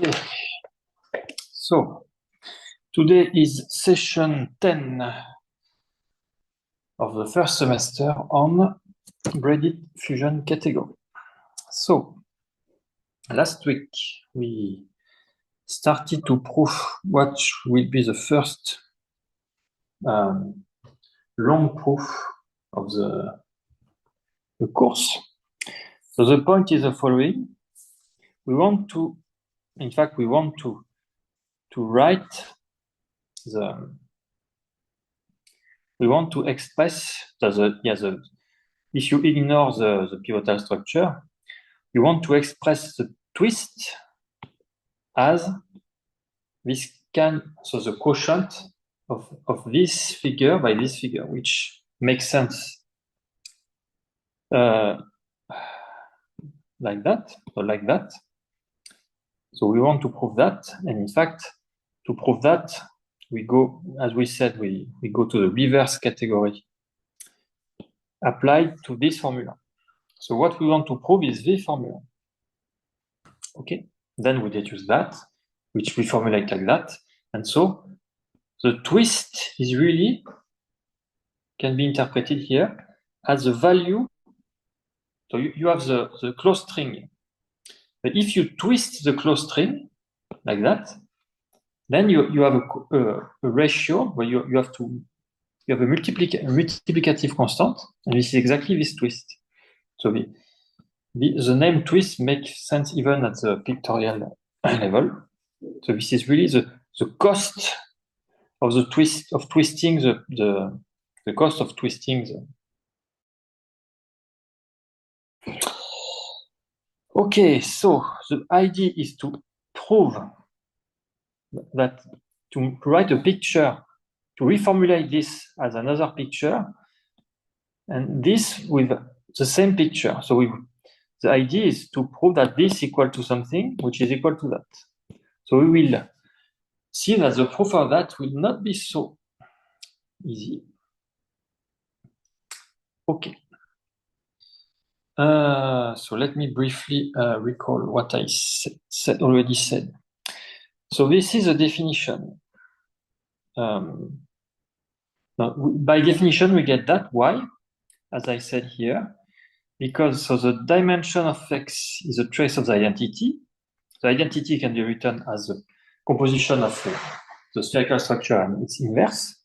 Okay. So today is session 10 of the first semester on braided fusion category. So last week we started to prove what will be the first long proof of the course. So the point is the following. We want to write we want to express if you ignore the pivotal structure, you want to express the twist as the quotient of this figure by this figure, which makes sense like that, or like that. So we want to prove that, and in fact, to prove that, we go, as we said, we go to the reverse category applied to this formula. So what we want to prove is the formula. Okay, then we deduce that, which we formulate like that, and so the twist is really can be interpreted here as the value. So you have the closed string. But if you twist the closed string like that, then you have a ratio where you have a multiplicative constant, and this is exactly this twist. So the name twist makes sense even at the pictorial level. So this is really the cost of the twisting the cost of twisting the. Okay, so the idea is to prove that to write a picture, to reformulate this as another picture, and this with the same picture. So the idea is to prove that this is equal to something which is equal to that. So we will see that the proof of that will not be so easy. Okay. So let me briefly recall what I already said. So this is a definition. By definition, we get that. Why? As I said here, because the dimension of X is a trace of the identity. The identity can be written as a composition of the spherical structure and its inverse.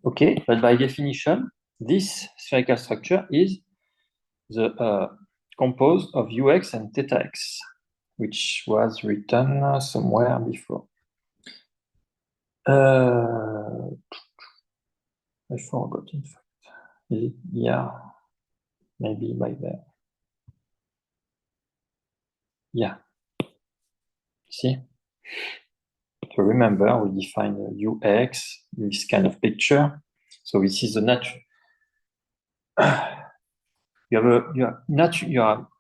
Okay, but by definition, this spherical structure is composed of ux and theta x, which was written somewhere before. I forgot, in fact. Yeah, maybe by there. Yeah. See? So remember, we define ux, this kind of picture. So this is the nature. You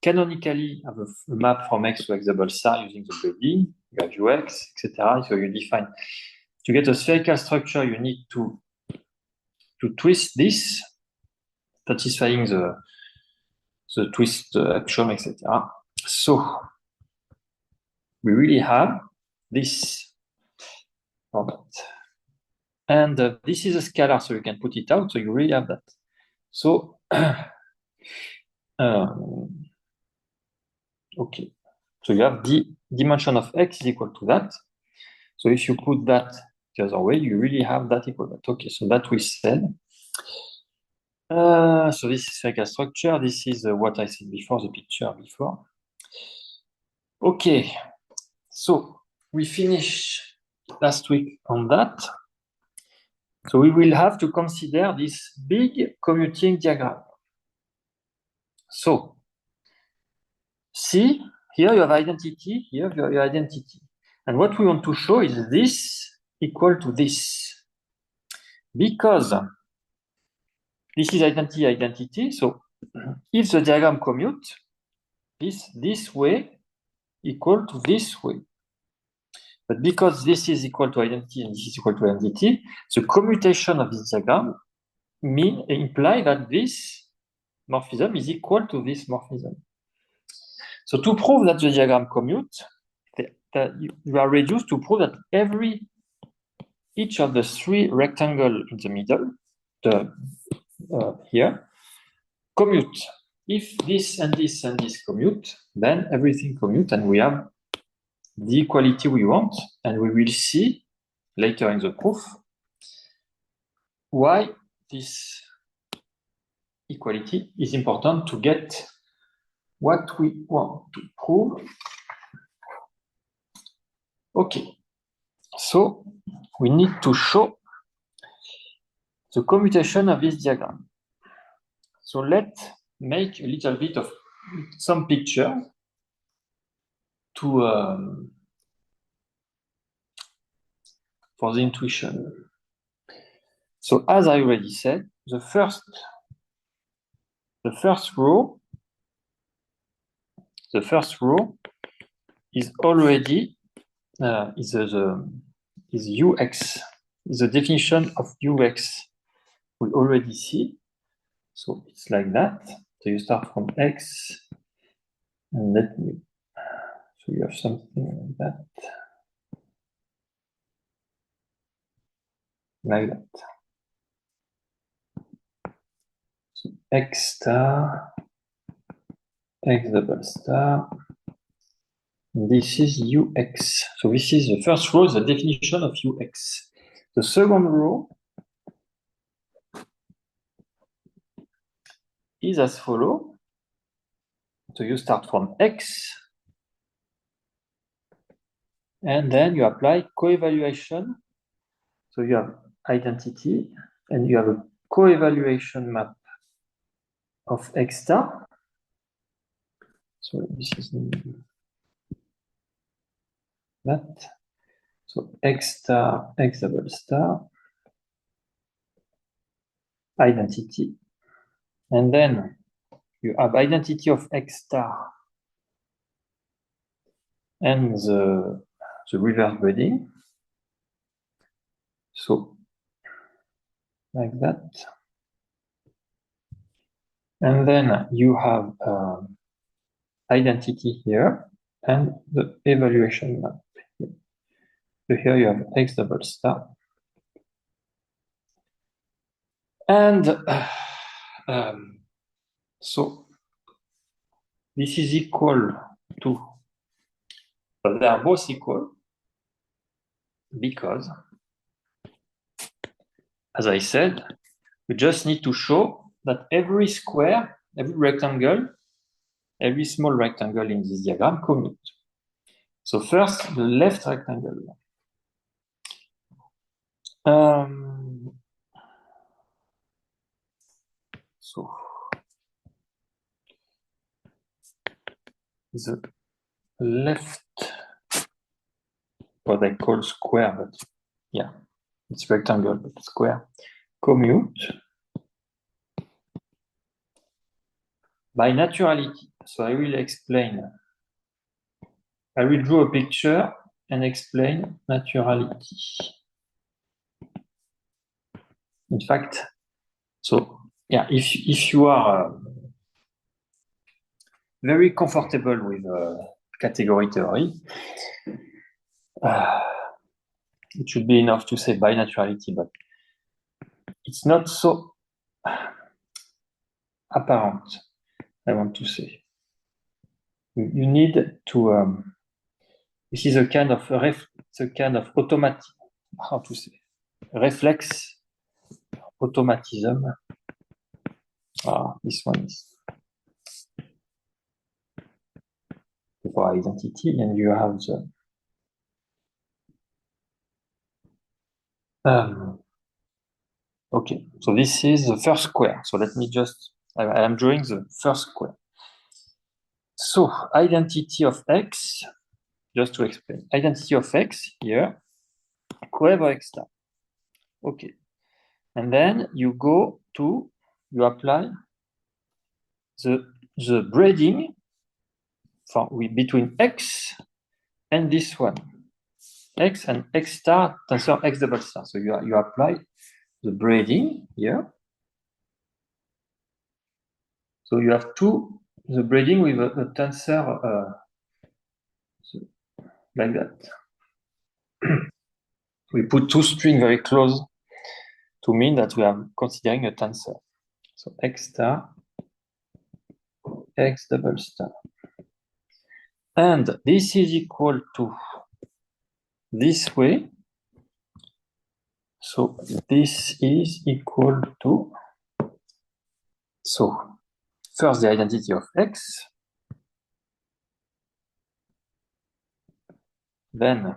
canonically have a map from X to X double star using the braiding. You have ux, etc. So you define. To get a spherical structure, you need to twist this, satisfying the twist axiom, etc. So we really have this format. And this is a scalar, so you can put it out, so you really have that. So, okay. So you have the dimension of X is equal to that. So if you put that the other way, you really have that equal to that. Okay, so that we said. So this is spherical structure. This is what I said before, the picture before. Okay, so we finished last week on that. So we will have to consider this big commuting diagram. So, see, here you have identity, here you have your identity. And what we want to show is this equal to this. Because this is identity. So if the diagram commute, this way equal to this way. But because this is equal to identity and this is equal to identity, the commutation of this diagram imply that this morphism is equal to this morphism. So to prove that the diagram commute, that you are reduced to prove that each of the three rectangles in the middle, here, commute. If this and this and this commute, then everything commute, and we have the equality we want, and we will see later in the proof why this equality is important to get what we want to prove. Okay, so we need to show the commutation of this diagram. So let's make a little bit of some picture to for the intuition. So as I already said, the first row is already is ux, is the definition of ux we already see. So it's like that. So you start from x, and let me, so you have something like that. Like that. So x star, x double star. This is ux. So this is the first row, the definition of ux. The second row is as follows. So you start from x, and then you apply coevaluation. So you have identity, and you have a coevaluation map of x star. So this is that. So x star, x double star, identity. And then you have identity of x star and the reverse breading. So like that. And then you have identity here and the evaluation map. So here you have x double star. And so this is equal to, they are both equal because, as I said, we just need to show that every square, every rectangle, every small rectangle in this diagram commute. So first, the left rectangle. So the left, what I call square, but yeah, it's rectangle, but square, commute by naturality. So I will explain. I will draw a picture and explain naturality. In fact, so yeah, if you are very comfortable with category theory, it should be enough to say by naturality, but it's not so apparent, I want to say. You need to, this is a kind of automatic, how to say, reflex automatism. This one is for identity, and you have the okay, so this is the first square. So let me just, I am drawing the first square. So identity of x, just to explain, identity of x here, coeval x star. Okay, and then you go to, you apply the braiding between x and this one, x and x star tensor x double star. So you apply the braiding here. So you have the braiding with a tensor like that. We put two strings very close to mean that we are considering a tensor. So x star, x double star. And this is equal to this way. So this is equal to, so first the identity of x, then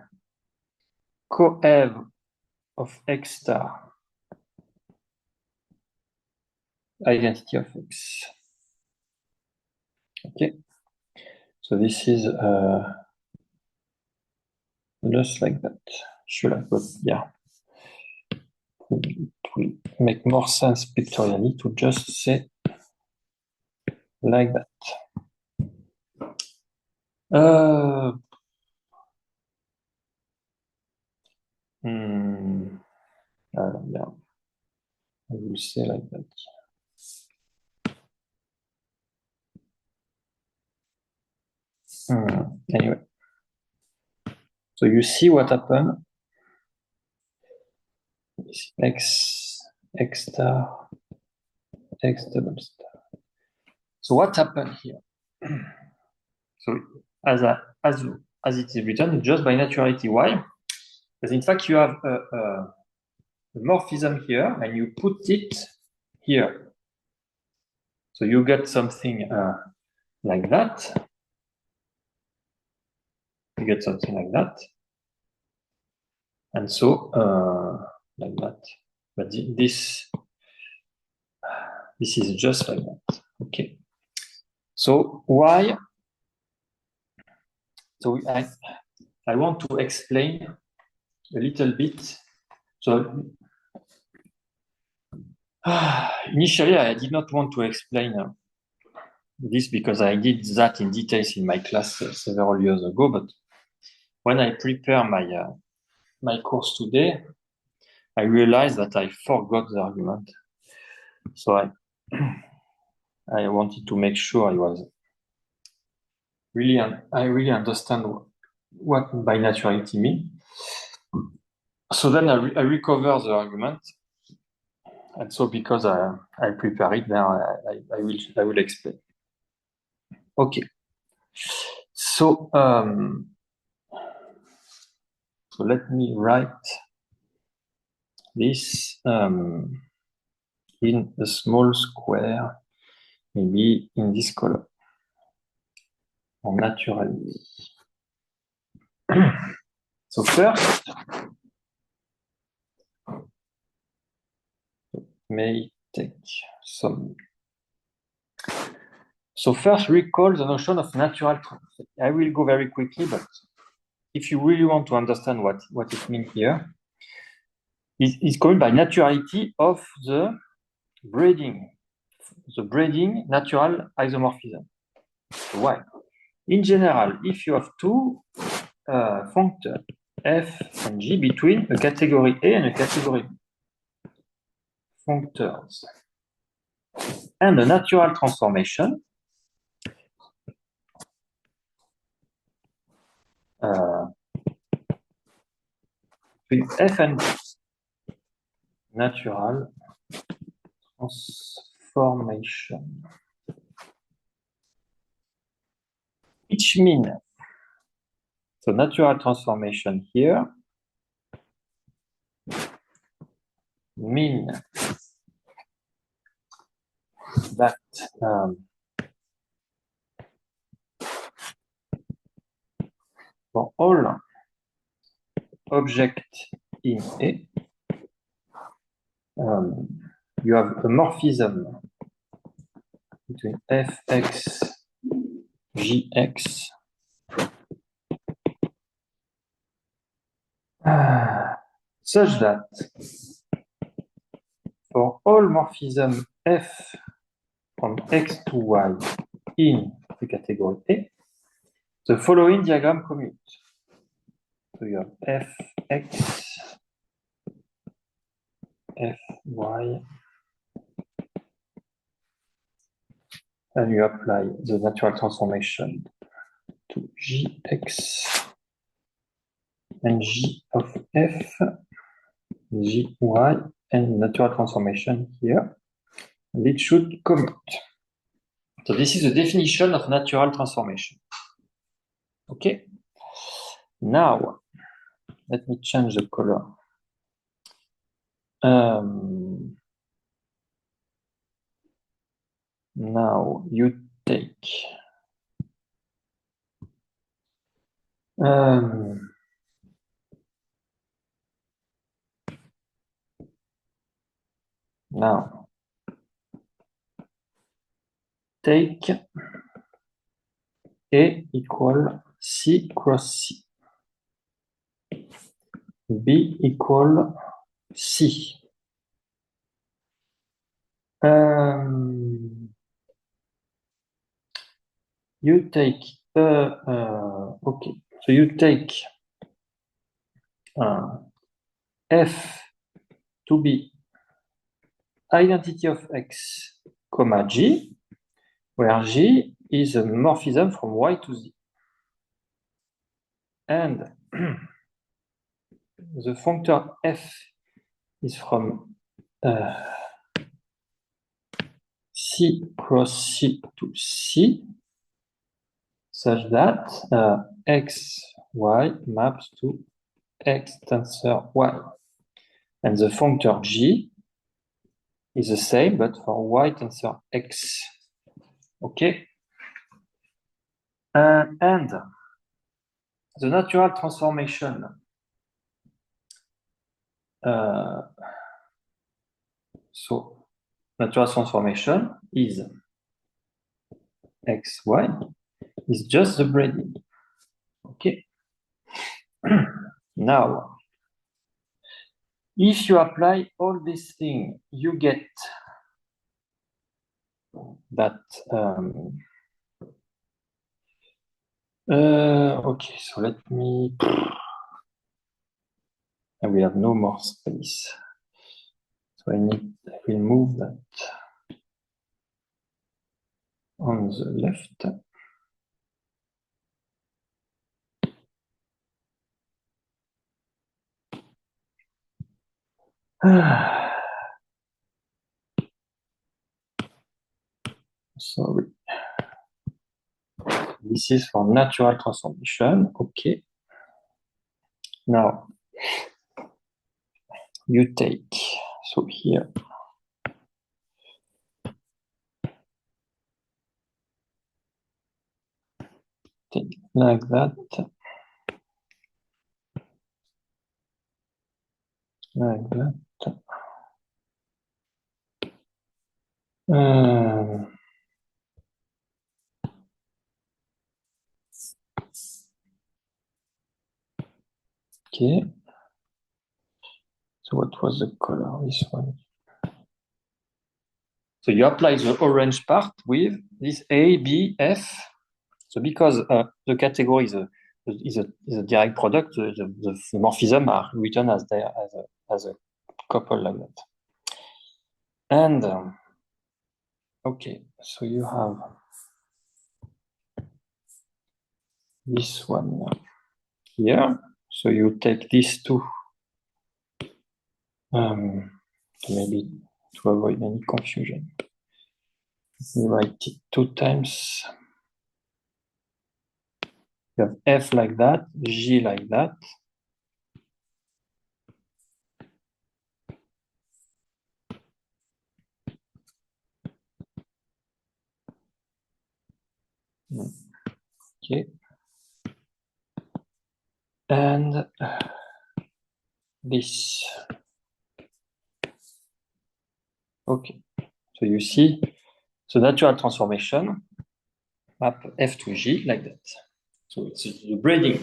coev of x star, identity of x. Okay, so this is just like that. Should I put, yeah. It will make more sense pictorially to just say like that. Yeah, I will say like that. Anyway, so you see what happened. X star, x double star. So what happened here? So as it is written, just by naturality. Why? Because in fact you have a morphism here, and you put it here. So you get something like that. You get something like that. And so like that. But this is just like that. Okay. So why? So I want to explain a little bit. So initially, I did not want to explain this because I did that in details in my class several years ago. But when I prepare my course today, I realized that I forgot the argument. So I wanted to make sure I really understand what binaturality means. So then I recover the argument, and so because I prepare it, then I will explain. Okay. So so let me write this in a small square, maybe in this color, en naturally. So first, may take some. So first, recall the notion of natural transformation. I will go very quickly, but if you really want to understand what it means here, it's called by naturality of the braiding natural isomorphism. Why? In general, if you have two functors f and g between a category A and a category B, functors and a natural transformation, with f and g, natural transformation, which means, so natural transformation here mean that for all objects in A, you have a morphism between fx, gx, such that for all morphism f from x to y in the category A, the following diagram commutes. So you have fx, fy, and you apply the natural transformation to gx, and G of F, Gy, and natural transformation here. And it should commute. So this is the definition of natural transformation. Okay. Now, let me change the color. Now you take now take A equal C cross C. B equal C. You take okay. So you take F to be identity of X, comma G, where G is a morphism from Y to Z. And the functor F is from C cross C to C, such that X, Y maps to X tensor Y. And the functor G is the same, but for Y tensor X. Okay? And the natural transformation so natural transformation is XY is just the braiding. Okay? Now, if you apply all these things, you get that. Okay, so let me. I will have no more space. So I will move that on the left. Sorry. This is for natural transformation. Okay. Now, you take, so here, take like that, like that. Okay. So what was the color? This one. So you apply the orange part with this A, B, F. So because the category is a direct product, the morphism are written as a couple like that. And okay, so you have this one here. So you take these two, maybe to avoid any confusion. You write it 2 times. You have F like that, G like that. Okay. And this. Okay. So you see, so natural transformation map F to G like that. So it's the braiding.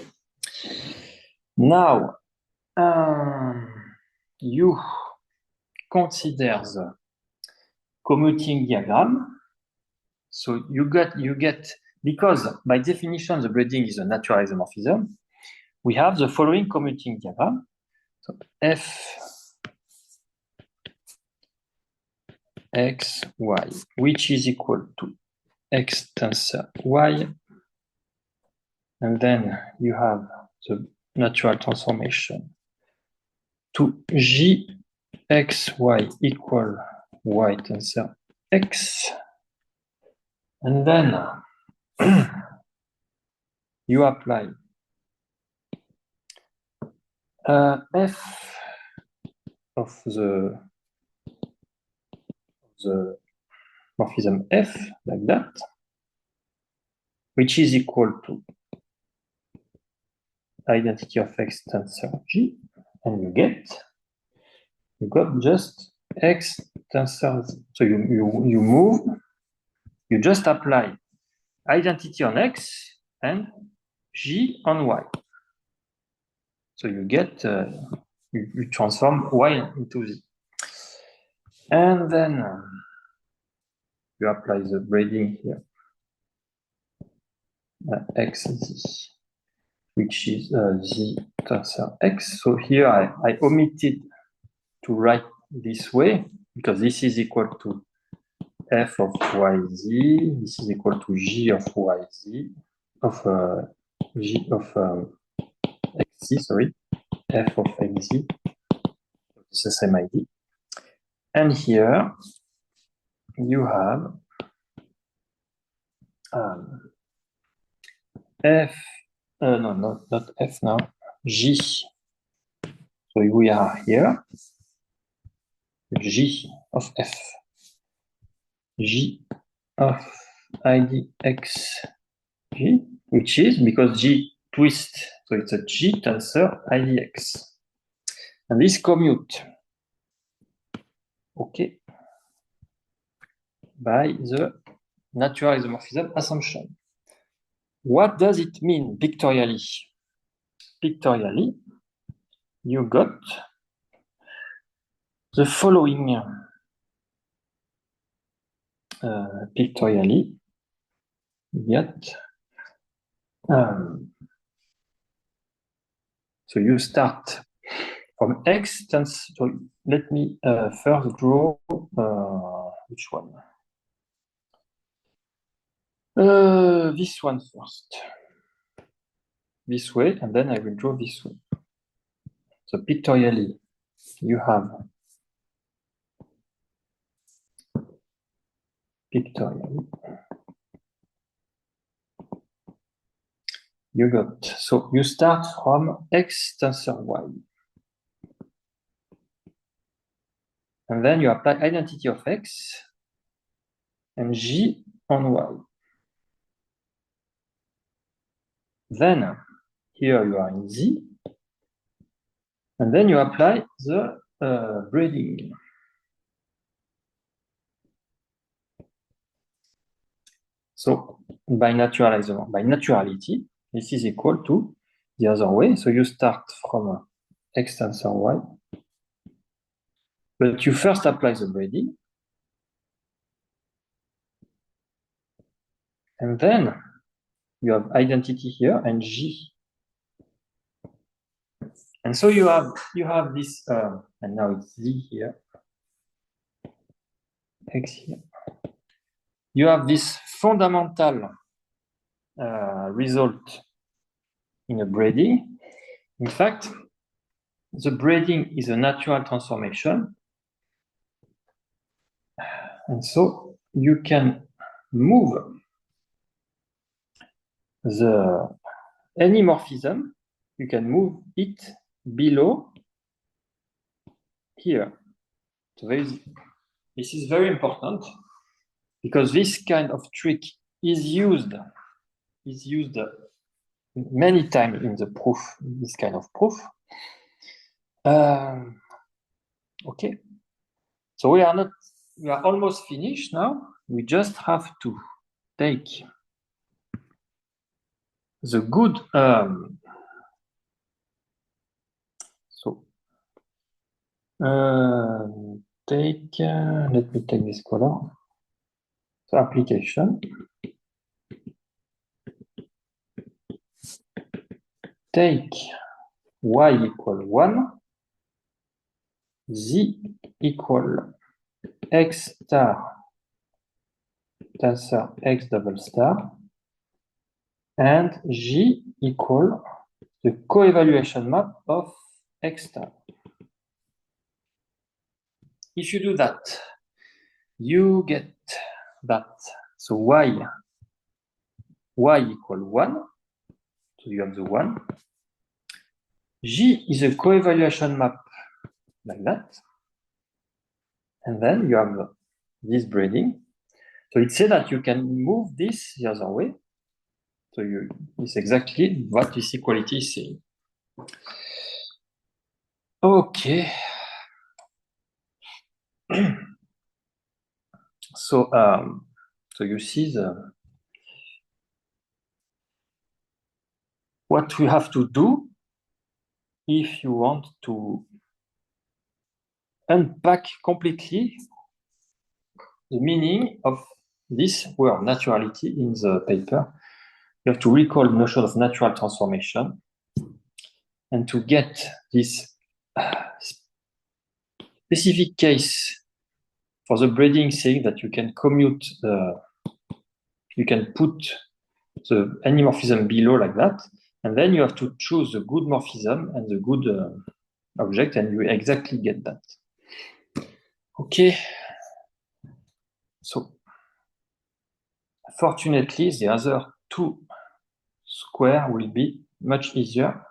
Now, you consider the commuting diagram. So you get because by definition the braiding is a natural isomorphism. We have the following commuting diagram. So F X Y, which is equal to X tensor Y, and then you have the natural transformation to G x y equal y tensor x, and then you apply f of the morphism f like that, which is equal to identity of x tensor G, and you got just x tensor Z. So you move, you just apply identity on x and G on y. So you get, you transform y into Z. And then you apply the braiding here, xz, which is Z tensor x. So here I omitted to write this way because this is equal to f of yz, this is equal to g of yz, of g of xz, sorry, f of xz, it's the same idea. And here you have f, no, not f now, g. So we are here, g of f, g of idx g, which is because g twist, so it's a g tensor idx. And this commute, okay, by the natural isomorphism assumption. What does it mean pictorially? Pictorially, you got the following. Pictorially, yet. So you start from x. So let me first draw which one? This one first. This way, and then I will draw this way. So pictorially, you have pictorially. You got, so you start from x tensor y. And then you apply identity of x and g on y. Then here you are in z. And then you apply the braiding. So by naturality, this is equal to the other way. So you start from x tensor y, but you first apply the braiding, and then you have identity here and g. And so you have this, and now it's z here, x here. You have this fundamental result in a braiding. In fact, the braiding is a natural transformation. And so you can move any morphism, you can move it below here. So this is very important because this kind of trick is used many times in the proof, this kind of proof. Okay, so we are almost finished now. We just have to take the good, let me take this color. So application. Take y equal 1, z equal x star tensor x double star, and g equal the co-evaluation map of X star. If you do that, you get that. So y equal 1. So you have the 1. G is a co-evaluation map like that. And then you have this braiding. So it says that you can move this the other way. So it's exactly what this equality is saying. Okay. So you see what we have to do if you want to unpack completely the meaning of this word naturality in the paper. You have to recall the notion of natural transformation and to get this specific case for the braiding saying that you can commute you can put the anymorphism below like that, and then you have to choose the good morphism and the good object, and you exactly get that. Okay. So, fortunately, the other two square will be much easier.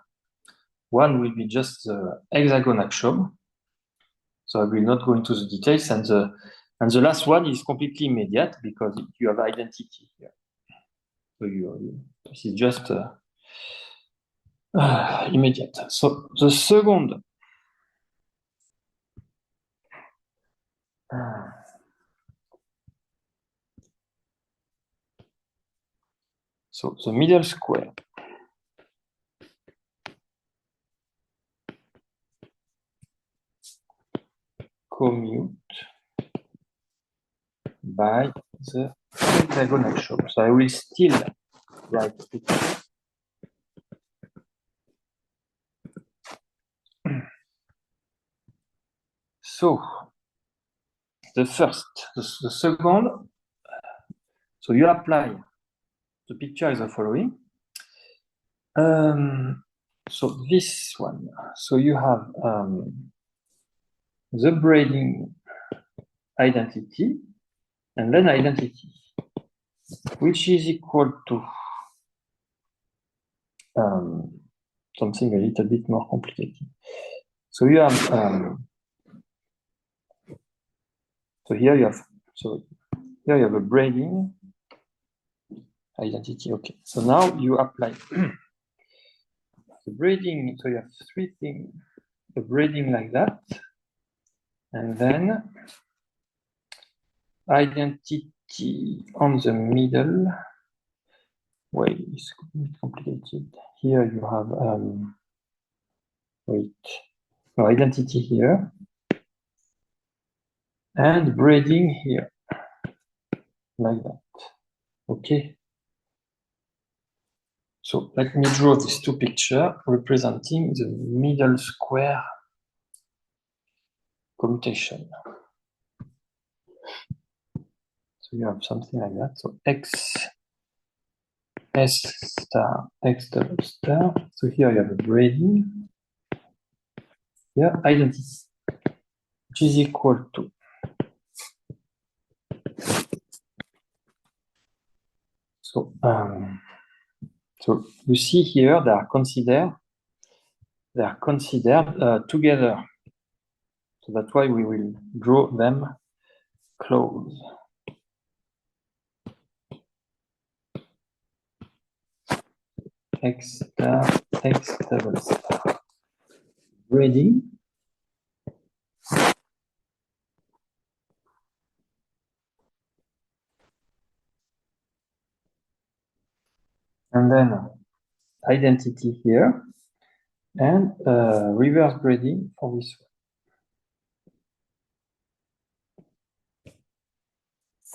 One will be just the hexagon axiom. So I will not go into the details, and the last one is completely immediate because you have identity here. So this is just immediate. So the second so the middle square commute by the hexagon axiom. So I will still write it. So the second, so you apply, the picture is the following. So this one, so you have the braiding identity and then identity, which is equal to something a little bit more complicated. So you have here you have a braiding identity. Okay, so now you apply the braiding. So you have three things: the braiding like that, and then identity on the middle. Wait, it's complicated. Here you have identity here and braiding here like that. Okay. So let me draw these two pictures representing the middle square commutation. So you have something like that. So X S star X double star. So here you have a braiding. Here identity, which is equal to so you see here they are considered together. So that's why we will draw them close. X star X double star. Ready? And then identity here and reverse grading for this one.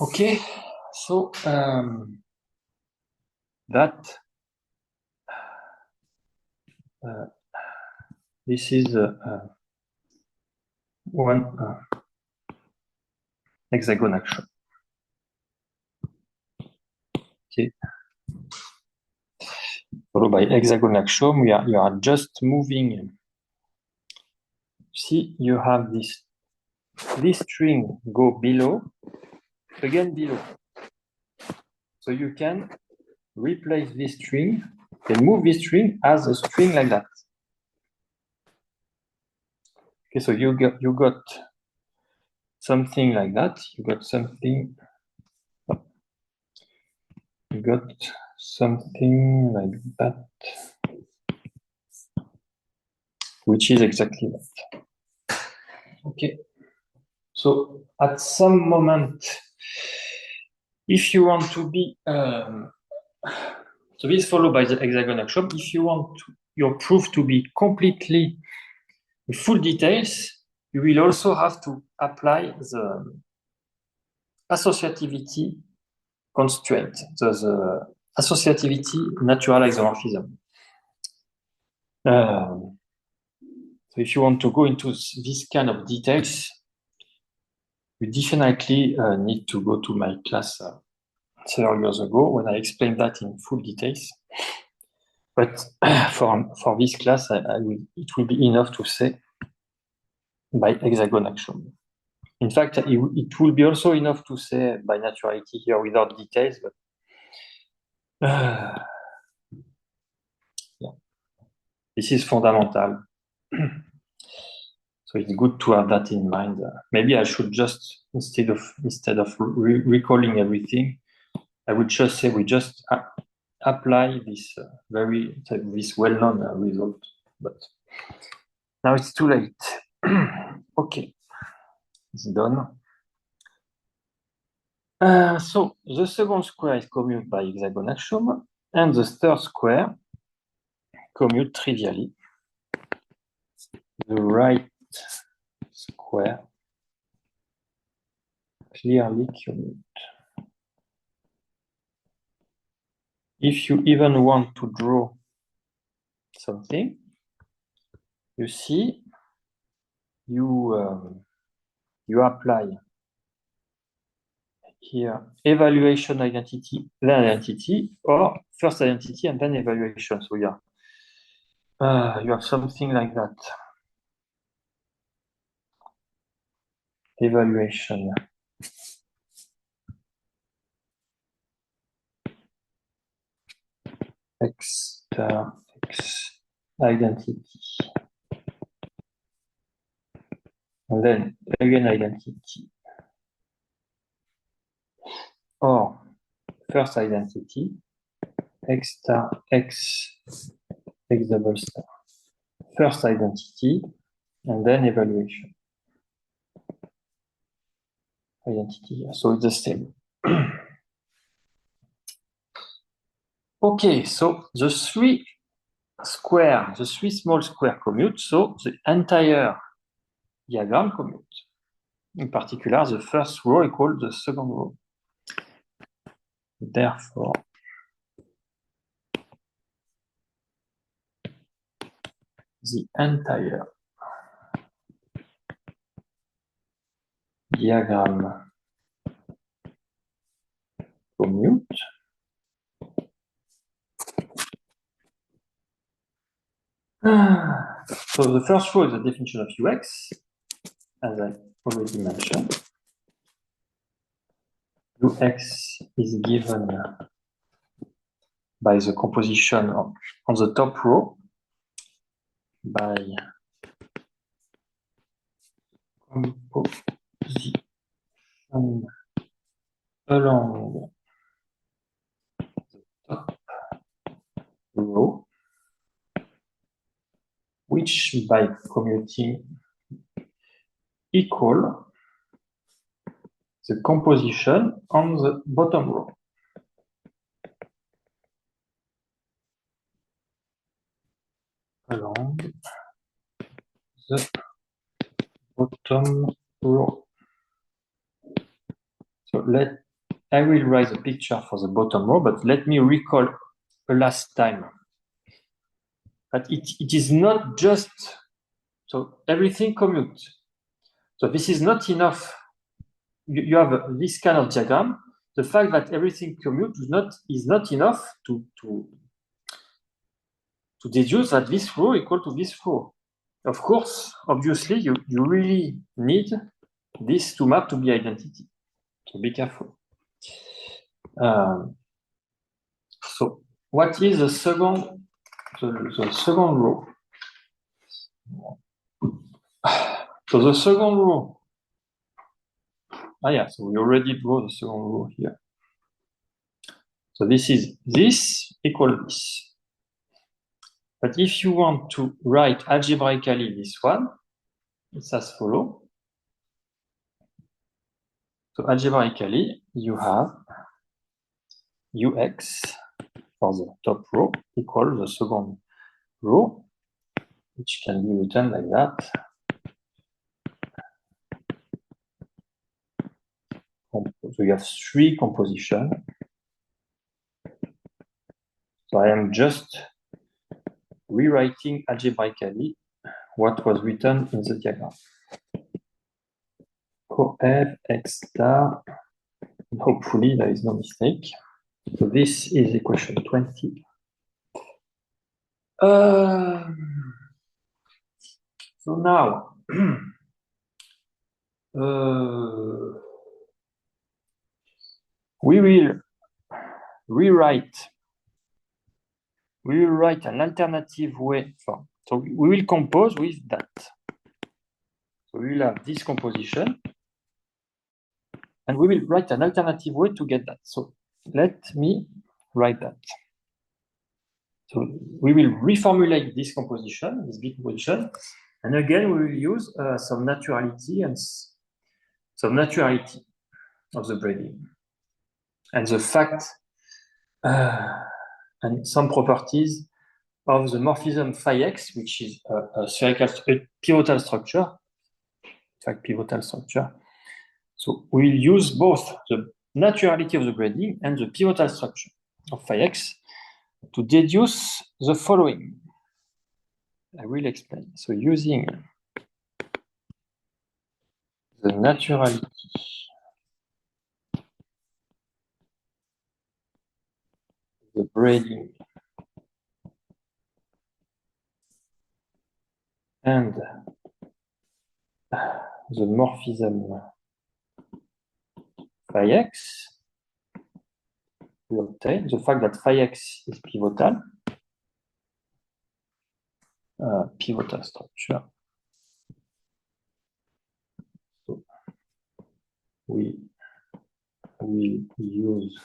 Okay, so this is one hexagon action. Okay. followed by hexagon axiom. You are just moving. See, you have this string go below, again below. So you can replace this string and move this string as a string like that. Okay, so you got something like that. You got something like that, which is exactly that. Okay. So at some moment, if you want to be, so this is followed by the hexagon axiom. If you want your proof to be completely full details, you will also have to apply the associativity constraint, the associativity natural isomorphism. So if you want to go into this kind of details, you definitely need to go to my class several years ago when I explained that in full details. But for this class, it will be enough to say by hexagon axiom. In fact, it will be also enough to say by naturality here without details, but yeah. This is fundamental. So it's good to have that in mind. Maybe I should just, instead of recalling everything, I would just say we just apply this this well-known result. But now it's too late. Okay, it's done. So the second square is commute by hexagon axiom, and the third square commute trivially. The right square clearly commute. If you even want to draw something, you see, you apply here evaluation identity, then identity, or first identity and then evaluation. So yeah, you have something like that. Evaluation. X star X identity. And then again identity. Or first identity, X star X double star. First identity, and then evaluation. Identity, so it's the same. Okay, so the three small square commute, so the entire diagram commute. In particular, the first row equals the second row. Therefore, the entire diagram commute so the first row is the definition of Ux, as I already mentioned. Ux is given by the composition on the top row by composition along the top row, which by commuting equal the composition on the bottom row. Along the bottom row. So I will write the picture for the bottom row, but let me recall a last time that it is not just, so everything commutes. So this is not enough. You have this kind of diagram. The fact that everything commutes is not enough to to deduce that this row equal to this row. Of course, obviously, you really need this to map to be identity. So be careful. So what is the second row? So the second row. So we already draw the second row here. So this is this equal this. But if you want to write algebraically this one, it's as follows. So algebraically, you have ux for the top row equal the second row, which can be written like that. So you have three compositions. So I am just rewriting algebraically what was written in the diagram. Cof x star, hopefully there is no mistake. So this is equation 20. So now, we will write an alternative way. So we will compose with that. So we will have this composition, and we will write an alternative way to get that. So let me write that. So we will reformulate this composition, this big composition, and again we will use some naturality of the braiding, and the fact and some properties of the morphism phi x, which is a pivotal structure. In fact, pivotal structure. So we will use both the naturality of the braiding and the pivotal structure of phi x to deduce the following. I will explain. So using the naturality of the braiding and the morphism phi x, we obtain the fact that phi x is pivotal, pivotal structure. So we will use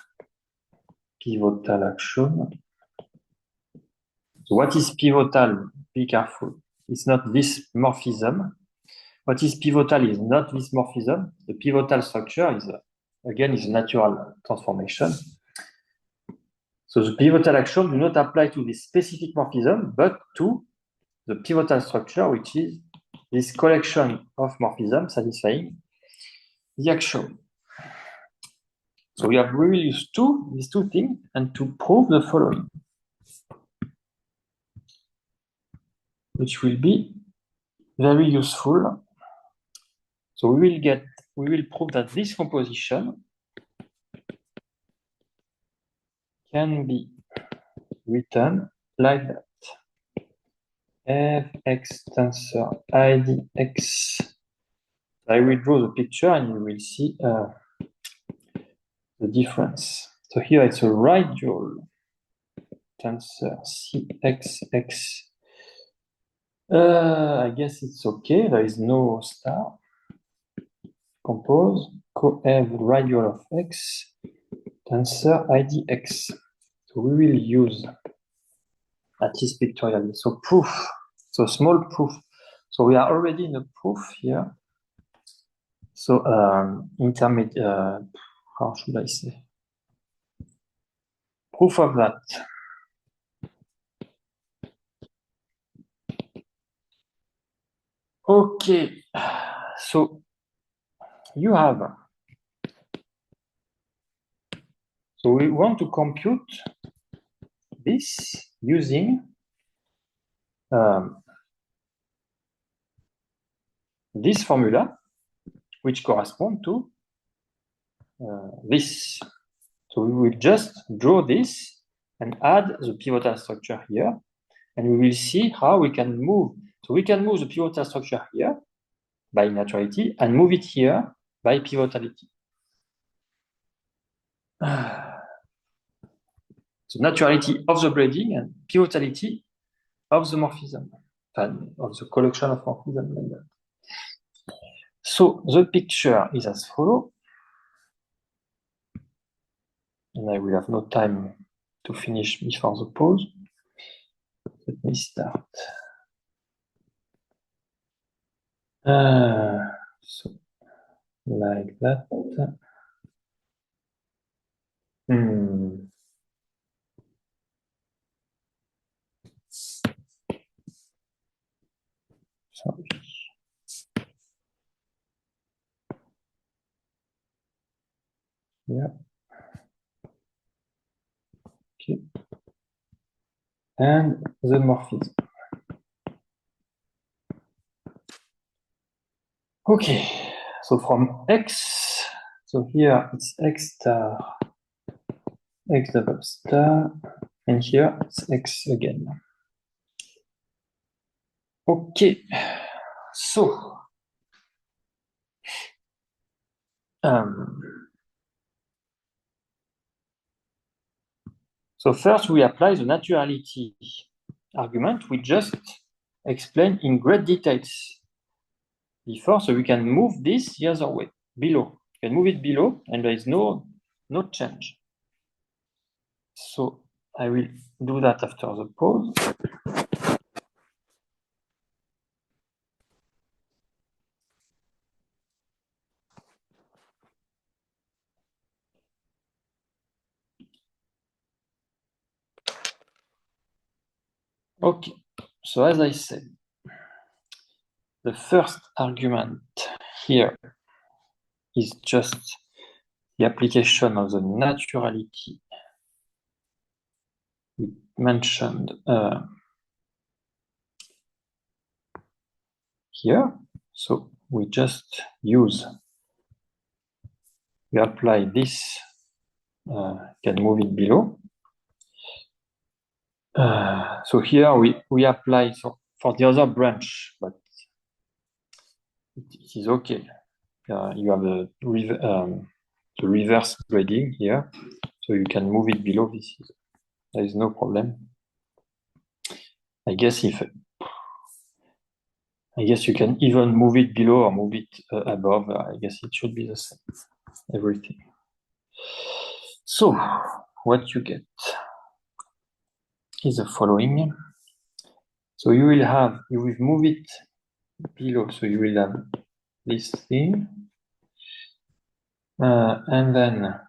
pivotal action. So what is pivotal? Be careful. It's not this morphism. What is pivotal is not this morphism. The pivotal structure is, again, is a natural transformation. So the pivotal action do not apply to this specific morphism, but to the pivotal structure, which is this collection of morphisms satisfying the action. So we will use these two things, and to prove the following, which will be very useful. So we will prove that this composition can be written like that. Fx tensor idx. I will draw the picture and you will see the difference. So here it's a radial tensor cxx. I guess it's okay. There is no star. Compose coev radial of x tensor idx. So we will use at least pictorially. So proof. So small proof. So we are already in a proof here. So intermediate. How should I say? Proof of that. Okay. So you have. So we want to compute this using this formula, which corresponds to this. So we will just draw this and add the pivotal structure here. And we will see how we can move. So we can move the pivotal structure here by naturality and move it here by pivotality. So naturality of the braiding and pivotality of the morphism, of the collection of morphism like that. So the picture is as follows. And I will have no time to finish before the pause. Let me start. So, like that. Sorry. Yeah. Okay. And the morphism. Okay. So from X, so here it's X star, X double star, and here it's X again. Okay. So, so first we apply the naturality argument we just explained in great details before, so we can move this the other way, below. You can move it below, and there is no change. So I will do that after the pause. Okay, so as I said, the first argument here is just the application of the naturality we mentioned here. So we just we apply this, can move it below. So here we apply for the other branch, but it is okay. You have the reverse braiding here, so you can move it below. There is no problem. I guess you can even move it below or move it above. I guess it should be the same, everything. So what you get is the following. So you will move it below, so you will have this thing, and then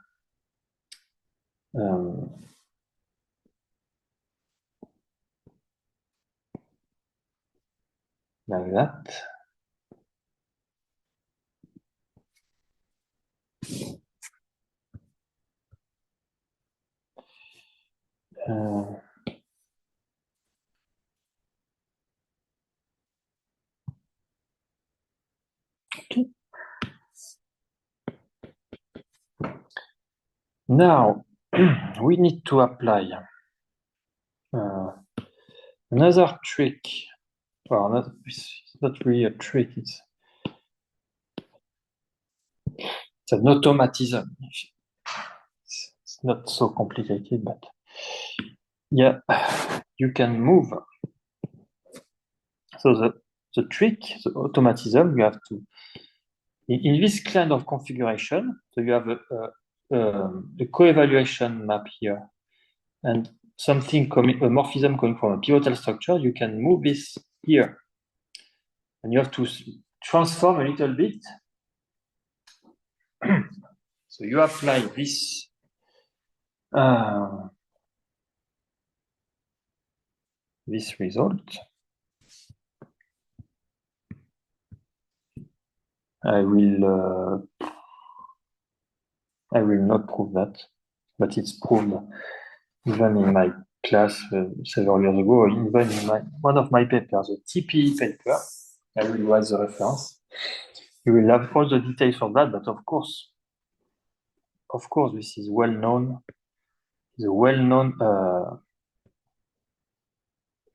like that. Okay. Now we need to apply another trick. Well, it's not really a trick. It's an automatism. It's not so complicated, but yeah, you can move. So the trick, the automatism, you have to, in this kind of configuration, so you have a co-evaluation map here, and something coming, a morphism coming from a pivotal structure, you can move this here. And you have to transform a little bit. So you apply this this result. I will not prove that, but it's proved even in my class several years ago, even in one of my papers, the TPE paper. I will write the reference. You will have all the details of that, but of course, this is well known. The well-known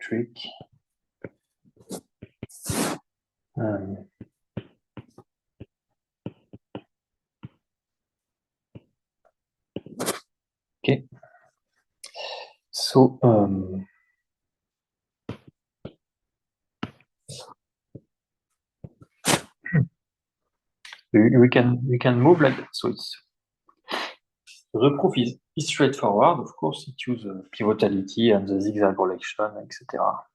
trick. Okay. So we can move like that. So it's the proof is straightforward. Of course, it uses pivotality and the zigzag collection, etc.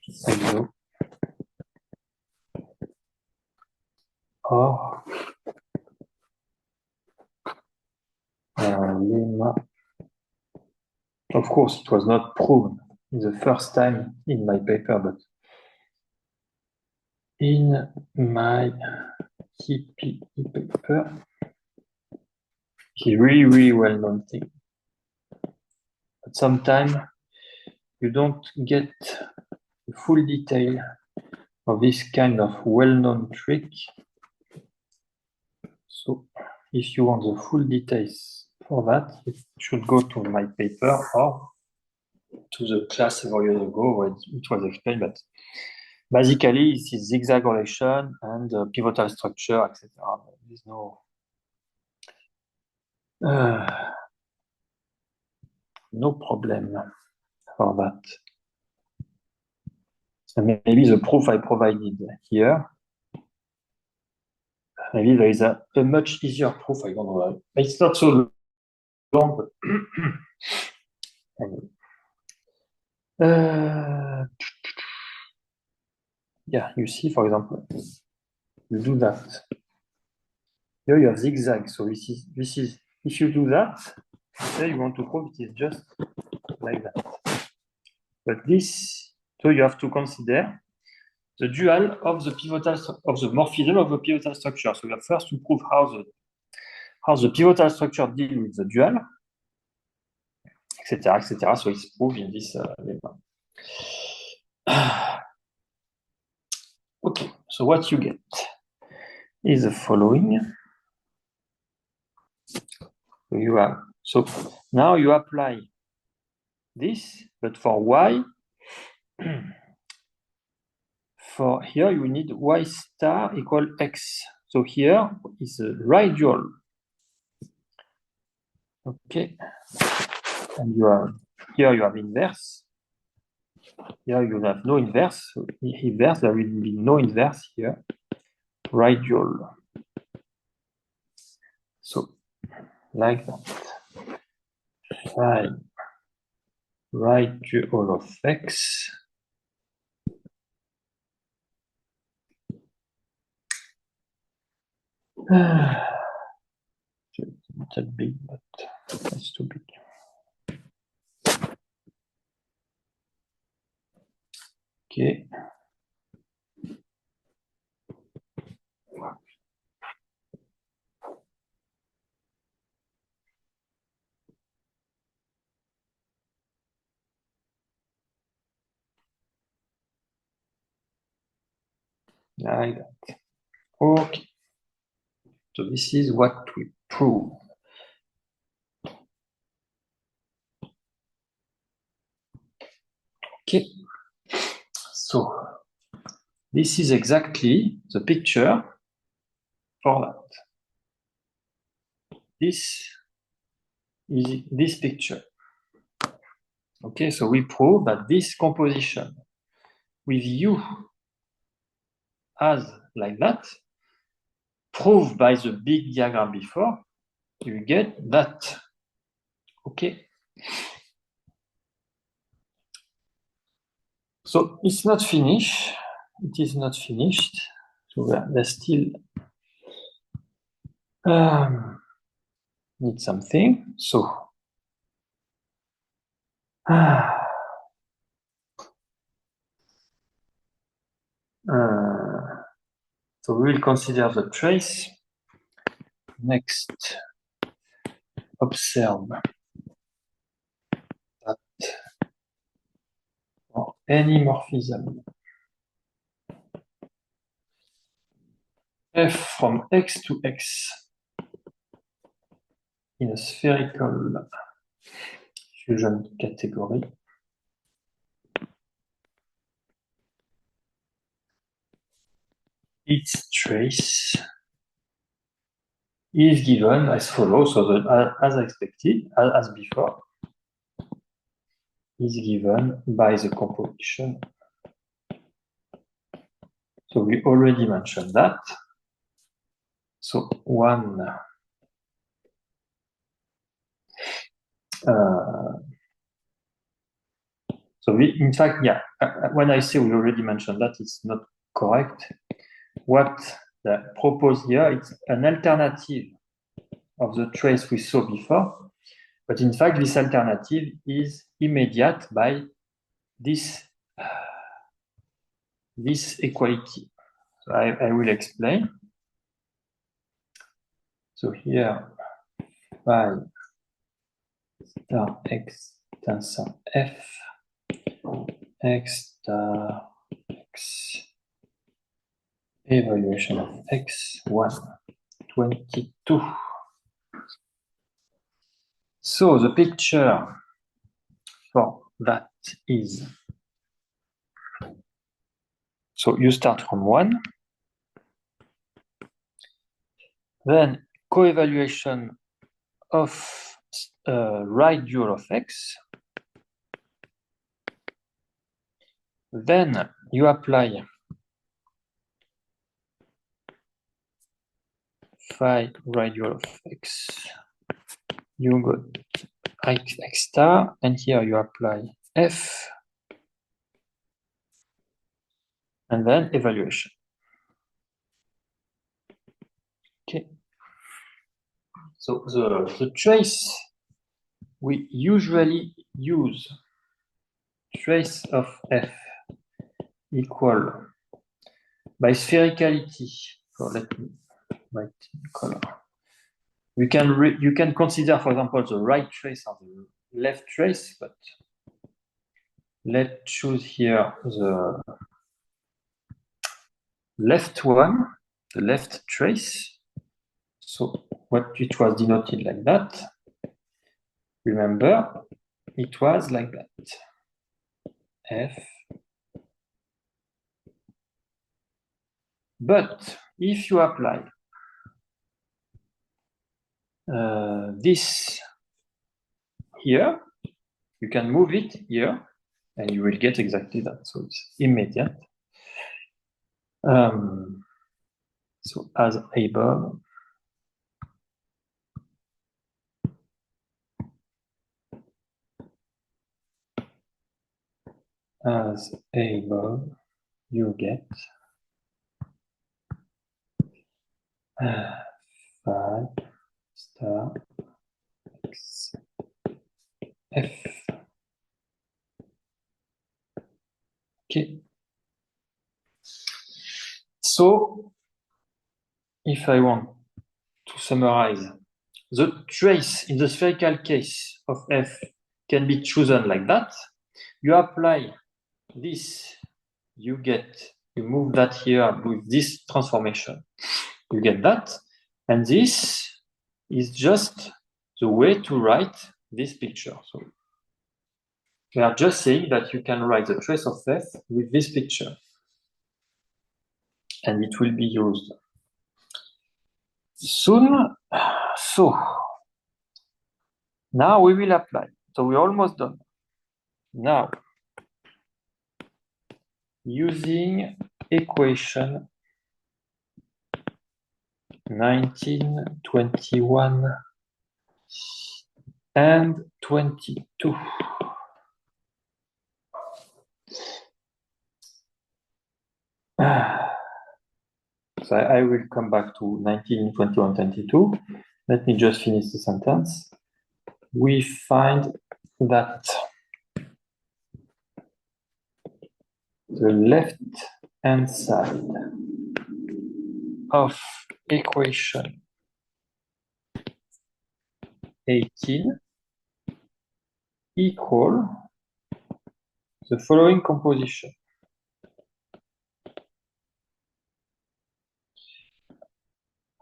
So, or lemma. Of course, it was not proven the first time in my paper, but in my TPE paper, it's really, really well-known thing. But sometimes you don't get the full detail of this kind of well-known trick. So if you want the full details for that, you should go to my paper or to the class several years ago where it was explained. But basically, this is zigzag relation and pivotal structure, etc. There's no problem for that. So maybe the proof I provided here, maybe there is a much easier proof. I don't know. It's not so long, but yeah, you see, for example, you do that. Here you have zigzag. So this is if you do that, then you want to prove it is just like that. But this, so you have to consider the dual of the pivotal of the morphism of the pivotal structure. So you have first to prove how the pivotal structure deal with the dual, etc., etc. So it's proved in this lemma. Okay, so what you get is the following. So now you apply this, but for y, for here you need y star equal x. So here is a right dual. Okay, and here you have inverse. Here you have no inverse. So inverse, there will be no inverse here. Right dual. So like that. Right dual of x. It's not that big, but that's too big. Okay. Like that. Okay. So this is what we prove. Okay. So this is exactly the picture for that. This is this picture. Okay, so we prove that this composition with U as like that, proved by the big diagram before, you get that. Okay. So it's not finished. It is not finished. So there's still need something. So so we will consider the trace. Next, observe that for any morphism f from x to x in a spherical fusion category. Its trace is given as follows. So as expected, as before, is given by the composition. So we already mentioned that. So one in fact, yeah, when I say we already mentioned that, it's not correct. What the proposed here, it's an alternative of the trace we saw before, but in fact, this alternative is immediate by this equality. So I will explain. So here, phi star x tensor f x star x evaluation of x 122. So the picture for that is, so you start from 1, then co-evaluation of right dual of x, then you apply phi right dual of x, you got x star, and here you apply f, and then evaluation. Okay. So the trace we usually use, trace of f equal by sphericality. So let me write in color. You can consider, for example, the right trace or the left trace, but let's choose here the left one, the left trace. So what it was denoted like that. Remember, it was like that. F. But if you apply this here, you can move it here, and you will get exactly that. So it's immediate. So as above, you get 5 star x f. Okay. So if I want to summarize, the trace in the spherical case of f can be chosen like that. You apply this, you move that here with this transformation, you get that, and this is just the way to write this picture. So we are just saying that you can write the trace of f with this picture, and it will be used soon. So now we will apply. So we're almost done. Now, using equation 19, 21, and 22. So I will come back to 19, 21, 22. Let me just finish the sentence. We find that the left-hand side of equation 18 equal the following composition.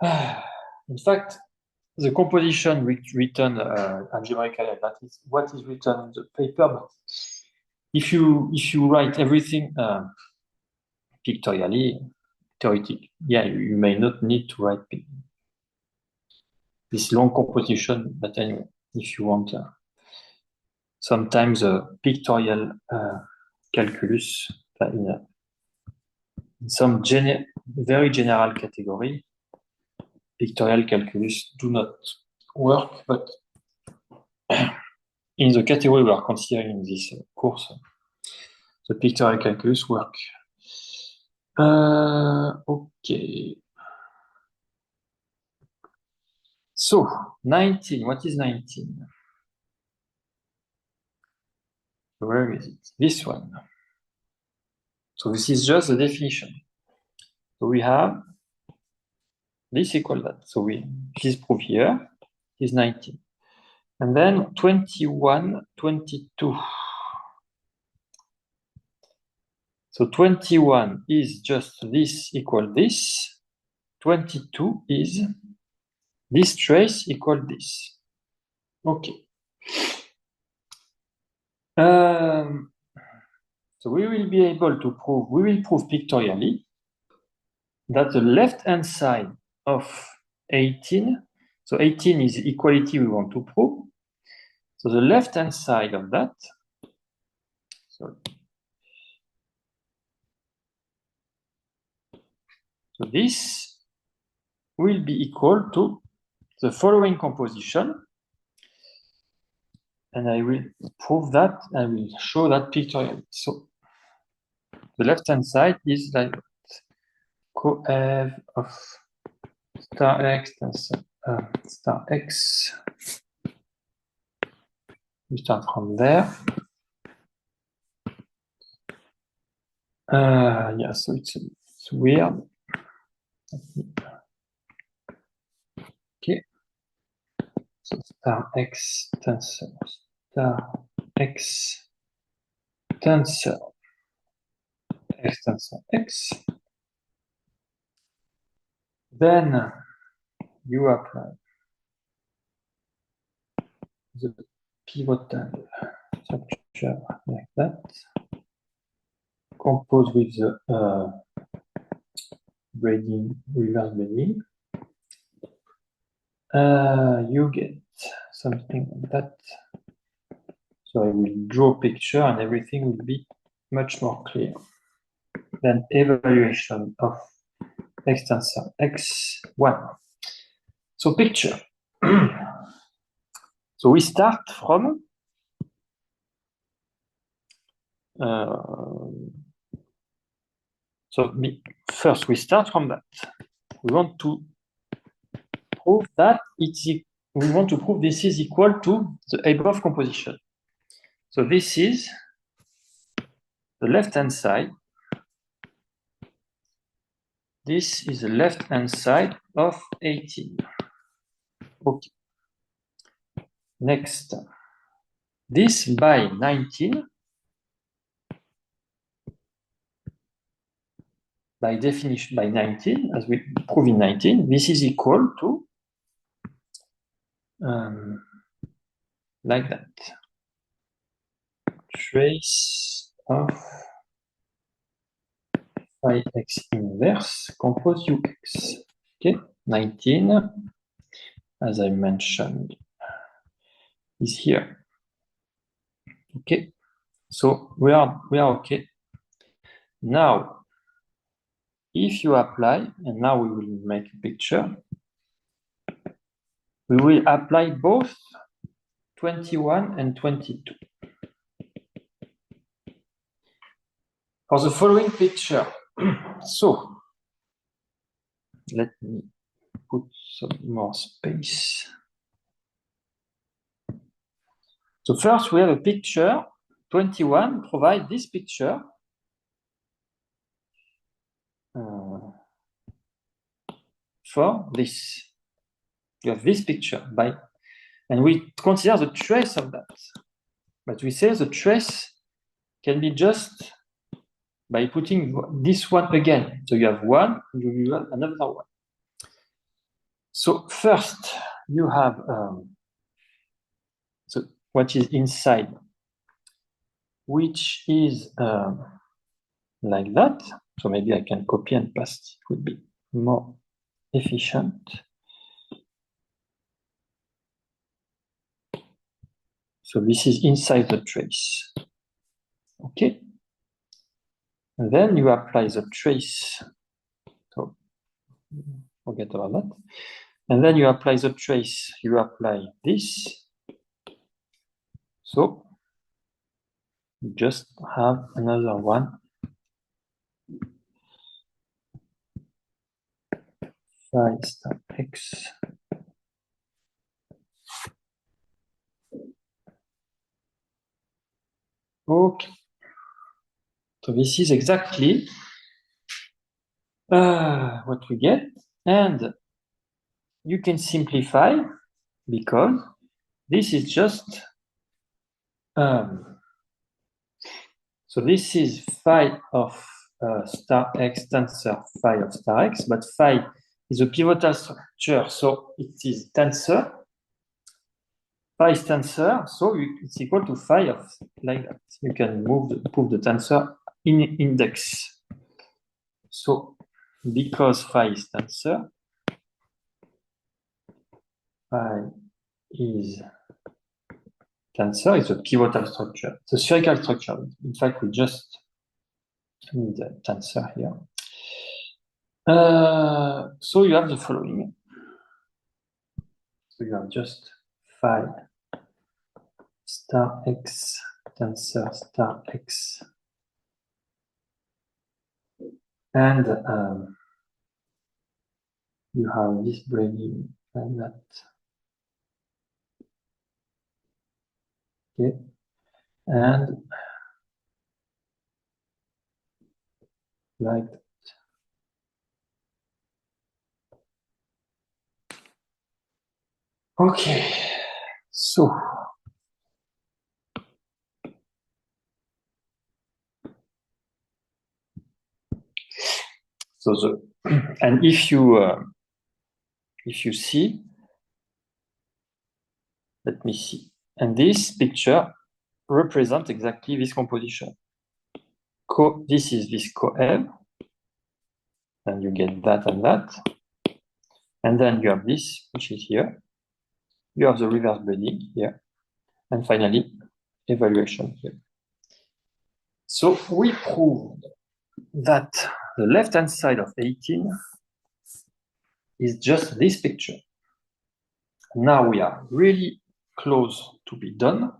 In fact, the composition written algebraically, that is what is written in the paper. But if you write everything pictorially, theoretically, yeah, you may not need to write this long composition. But anyway, if you want, sometimes a pictorial calculus in some very general category, pictorial calculus do not work, but in the category we are considering in this course, the pictorial calculus work. Okay. So, 19, what is 19? Where is it? This one. So this is just the definition. So we have this equal that. So this proof here is 19. And then 21, 22. So 21 is just this equal this. 22 is this trace equal this. Okay. So we will be able to prove, we will prove pictorially that the left-hand side of 18, so 18 is equality we want to prove. So the left-hand side of that, so this will be equal to the following composition. And I will prove that, I will show that pictorially. So the left-hand side is like coev of star x star x. We start from there. Yeah, so it's weird. Okay. So star x tensor, star x tensor, x tensor x. Then you apply the pivotal structure like that. Compose with the reverse braiding. You get something like that. So I will draw a picture and everything will be much more clear. Then evaluation of x tensor x1. So picture. So we start from first we start from that. We want to prove that we want to prove this is equal to the above composition. So this is the left-hand side. This is the left-hand side of 18. Okay. Next, this by 19, by definition, by 19, as we prove in 19, this is equal to, like that, trace of phi x inverse compose ux. Okay, 19, as I mentioned, is here. Okay, so we are okay. Now, if you apply, and now we will make a picture, we will apply both 21 and 22. For the following picture, so let me put some more space. So first we have a picture, 21 provide this picture. For this. You have this picture and we consider the trace of that. But we say the trace can be just by putting this one again. So you have one, you have another one. So first, you have so what is inside, which is like that. So maybe I can copy and paste. It would be more efficient. So this is inside the trace. Okay. And then you apply the trace. So forget about that. And then you apply the trace. You apply this. So you just have another one. Phi star x. Okay. So this is exactly what we get. And you can simplify because this is just so this is phi of star x tensor phi of star x, but phi is a pivotal structure, so it is tensor. Phi is tensor, so it's equal to phi of like that. You can prove the tensor in index. So because phi is tensor, phi is tensor is a pivotal structure. It's a spherical structure. In fact, we just need a tensor here. So you have the following. So you have just phi star x tensor star x, and you have this braiding like that. Okay, and like that. Okay, so and if you see, let me see, and this picture represents exactly this composition. This is this coeb, and you get that and that, and then you have this, which is here. You have the reverse braiding here, and finally, evaluation here. So we proved that the left-hand side of 18 is just this picture. Now we are really close to be done,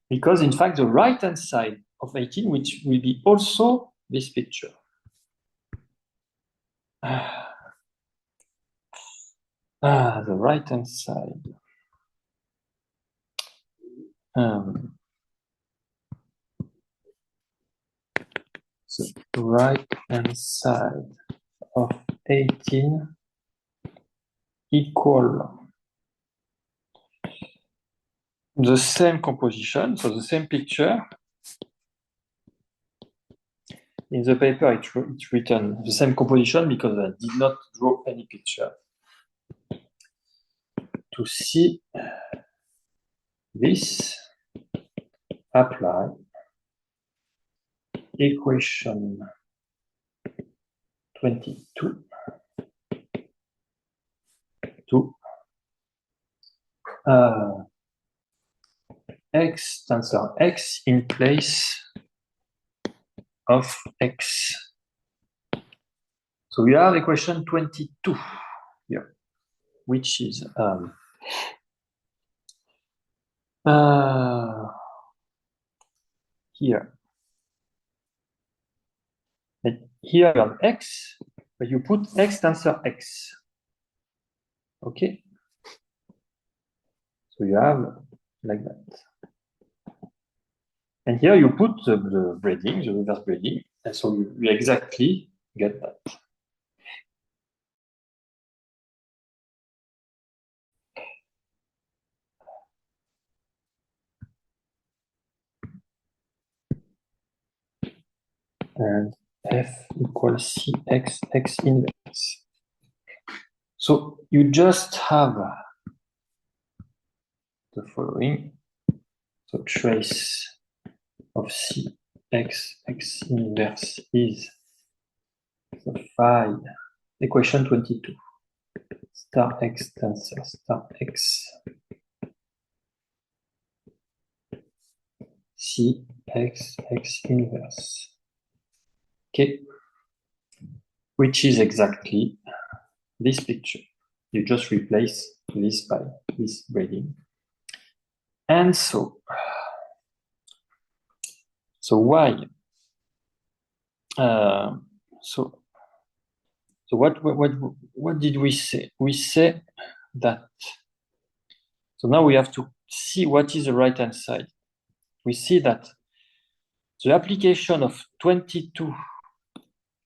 because in fact the right-hand side of 18, which will be also this picture. The right-hand side. So right-hand side of 18 equal the same composition, so the same picture. In the paper, it's written the same composition because I did not draw any picture. To see this, apply equation 22 to x tensor x in place of x. So we have equation 22 here, which is here. And here you have x, but you put x tensor x. Okay. So you have like that. And here you put the braiding, the reverse braiding, and so you exactly get that. And f equals cx x inverse. So you just have the following. So trace of Cx x inverse is the phi equation 22 star x tensor star x Cx x inverse. Okay, which is exactly this picture. You just replace this by this grading. And so why? So what did we say? We say that. So now we have to see what is the right-hand side. We see that the application of 22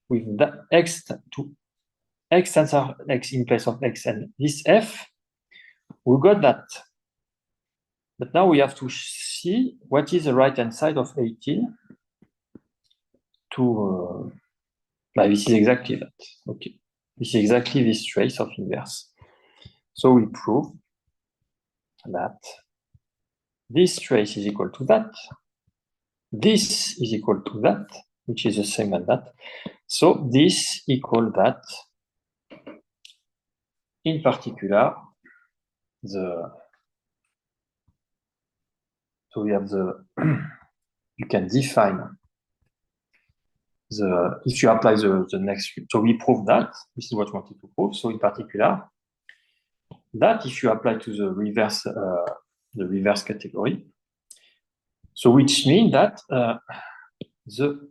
with that x to x tensor x in place of x and this f, we got that. But now we have to see what is the right-hand side of 18 to, this is exactly that. Okay, this is exactly this trace of inverse. So we prove that this trace is equal to that. This is equal to that, which is the same as that. So this equal that. In particular, so we have you can define if you apply the next, so we prove that, this is what we wanted to prove. So in particular, that if you apply to the reverse category, so which means that the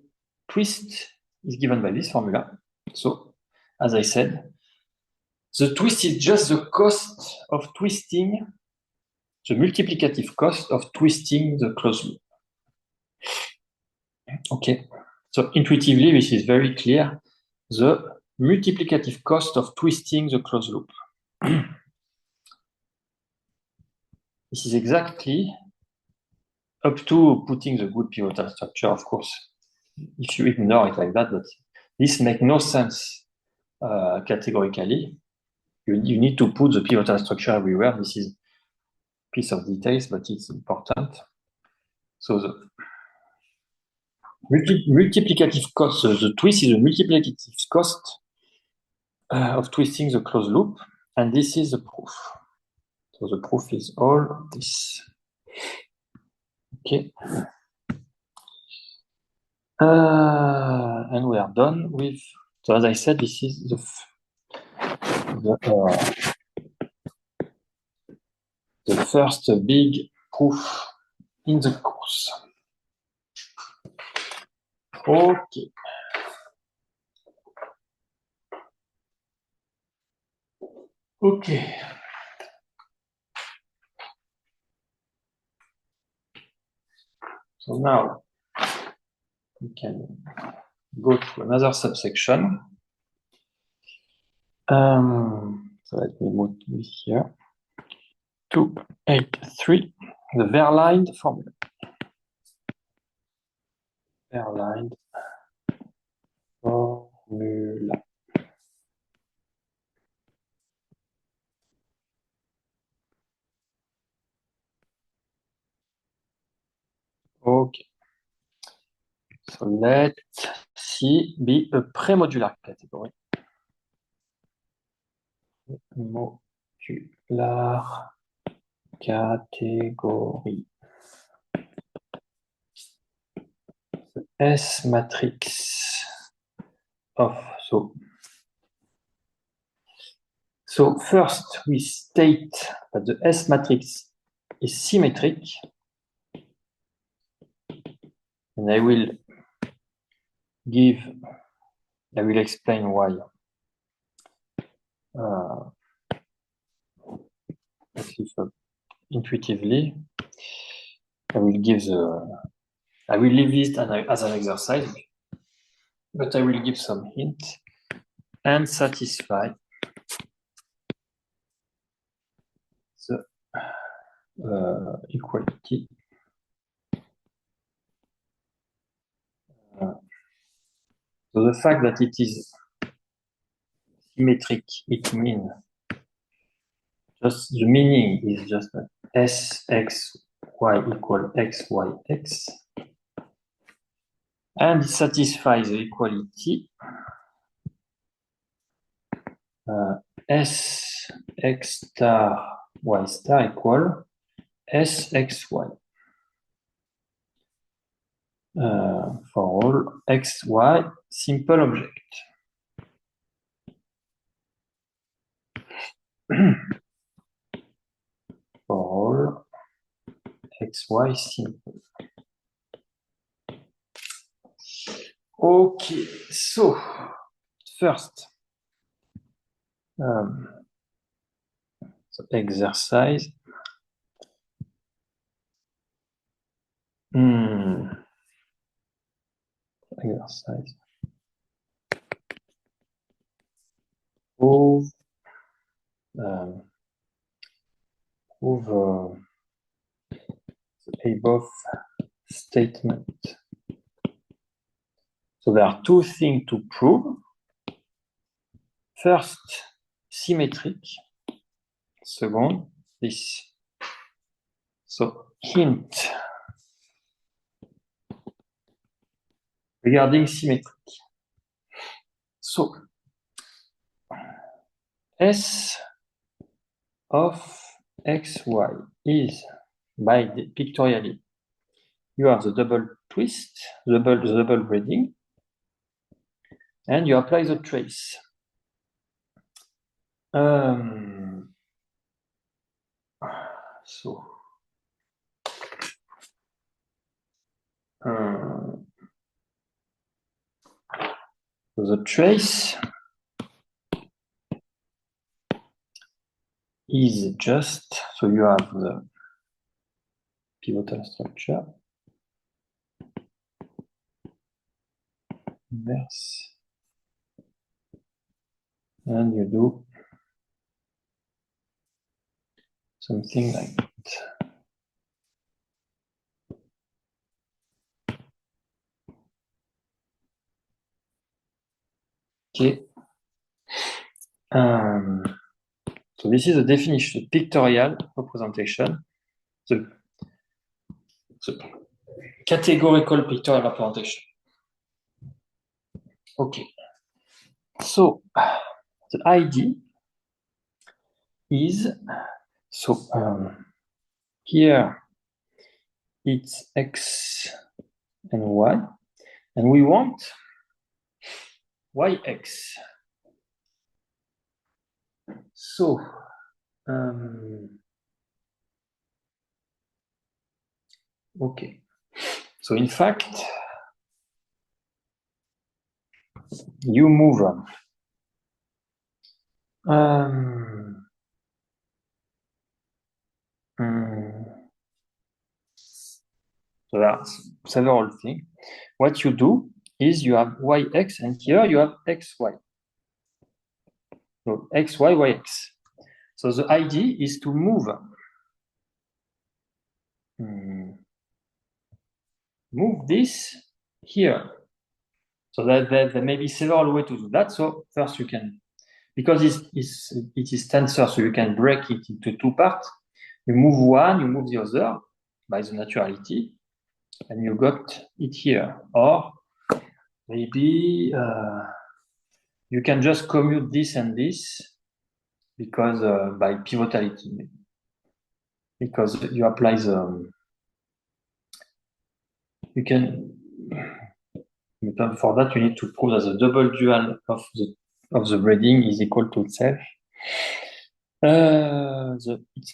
twist is given by this formula. So as I said, the twist is just the cost of twisting, the multiplicative cost of twisting the closed loop. Okay, so intuitively, this is very clear. The multiplicative cost of twisting the closed loop. This is exactly up to putting the good pivotal structure, of course. If you ignore it like that, but this makes no sense categorically. You need to put the pivotal structure everywhere. This is a piece of details, but it's important. So the multiplicative cost, the twist is the multiplicative cost of twisting the closed loop, and this is the proof. So the proof is all this. Okay. And we are done with, so as I said, this is the first big proof in the course. Okay. Okay. So now we can go to another subsection. So let me move this here. 283, the Verlined formula. Verlined formula. Okay. So let C be a premodular category. Modular category. The S matrix of, so first we state that the S matrix is symmetric, and I will explain why. Intuitively, I will leave this as an exercise, but I will give some hint and satisfy the equality. So the fact that it is symmetric, it means just the meaning is just that S, X, Y equal X, Y, X. And it satisfies the equality S, X star, Y star equal S, X, Y. For all X, Y simple object. For all X, Y simple. Okay, so first, so exercise. Exercise. Prove the above statement. So there are two things to prove. First, symmetric. Second, this. So hint regarding symmetric. So S of xy is by the pictorially. You have the double twist, the double braiding, and you apply the trace. So the trace is just, so you have the pivotal structure, inverse, and you do something like that. Okay. So this is the definition, the pictorial representation, the categorical pictorial representation. Okay. So the ID is, so here it's X and Y, and we want YX. So okay. So in fact, you move so that's several things. What you do is you have YX, and here you have XY. So XY, YX. So the idea is to move move this here. So that there may be several ways to do that. So first you can, because it is tensor, so you can break it into two parts. You move one, you move the other by the naturality, and you got it here. Or maybe you can just commute this and this because by pivotality, maybe. Because you apply the, you can, for that you need to prove that the double dual of the braiding is equal to itself.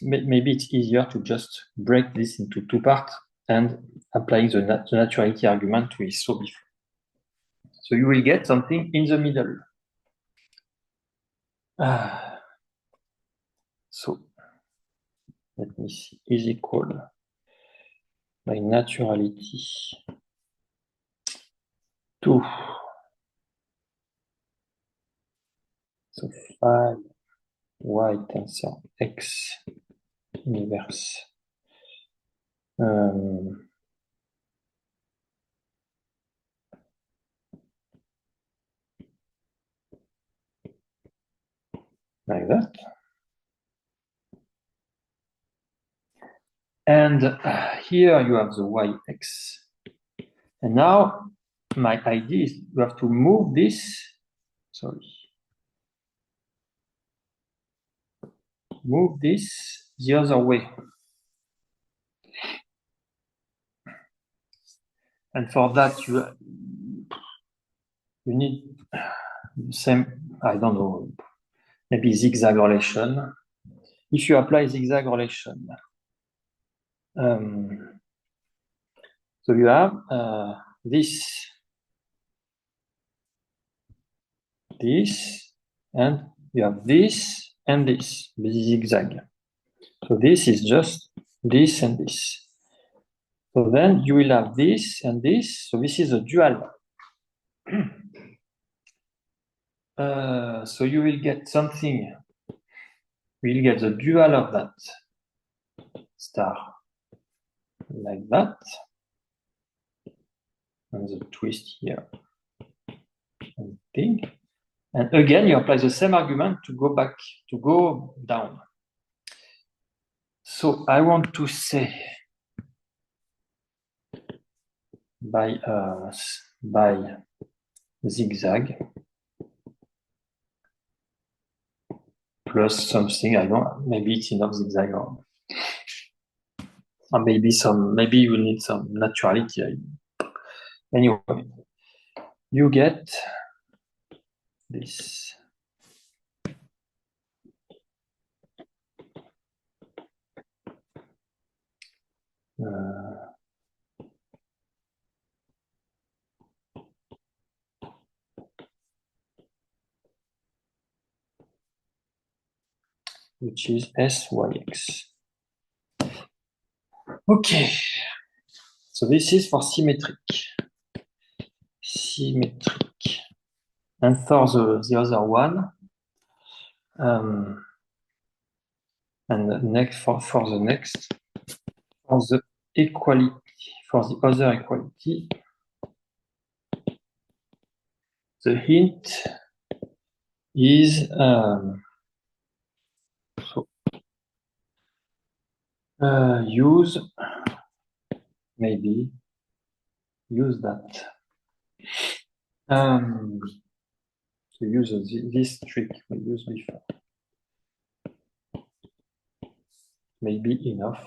Maybe it's easier to just break this into two parts and applying the naturality argument we saw before. So you will get something in the middle. So let me see, is equal by naturality to, so 5 y tensor x inverse like that. And here you have the yx. And now my idea is you have to move this, move this the other way. And for that, you need same, I don't know, maybe zigzag relation. If you apply zigzag relation, so you have this, and you have this and this zigzag. So this is just this and this. So then you will have this and this. So this is a dual. So you will get something. You will get the dual of that star like that. And the twist here. And thing. And again, you apply the same argument to go back, to go down. So I want to say by zigzag plus something, I don't, maybe it's enough zigzag or maybe you will need some naturality. Anyway, you get this. Which is SYX. Okay, so this is for symmetric. And for the other one, and next for the next, for the equality, for the other equality, the hint is use that. To use this trick we used before. Maybe enough.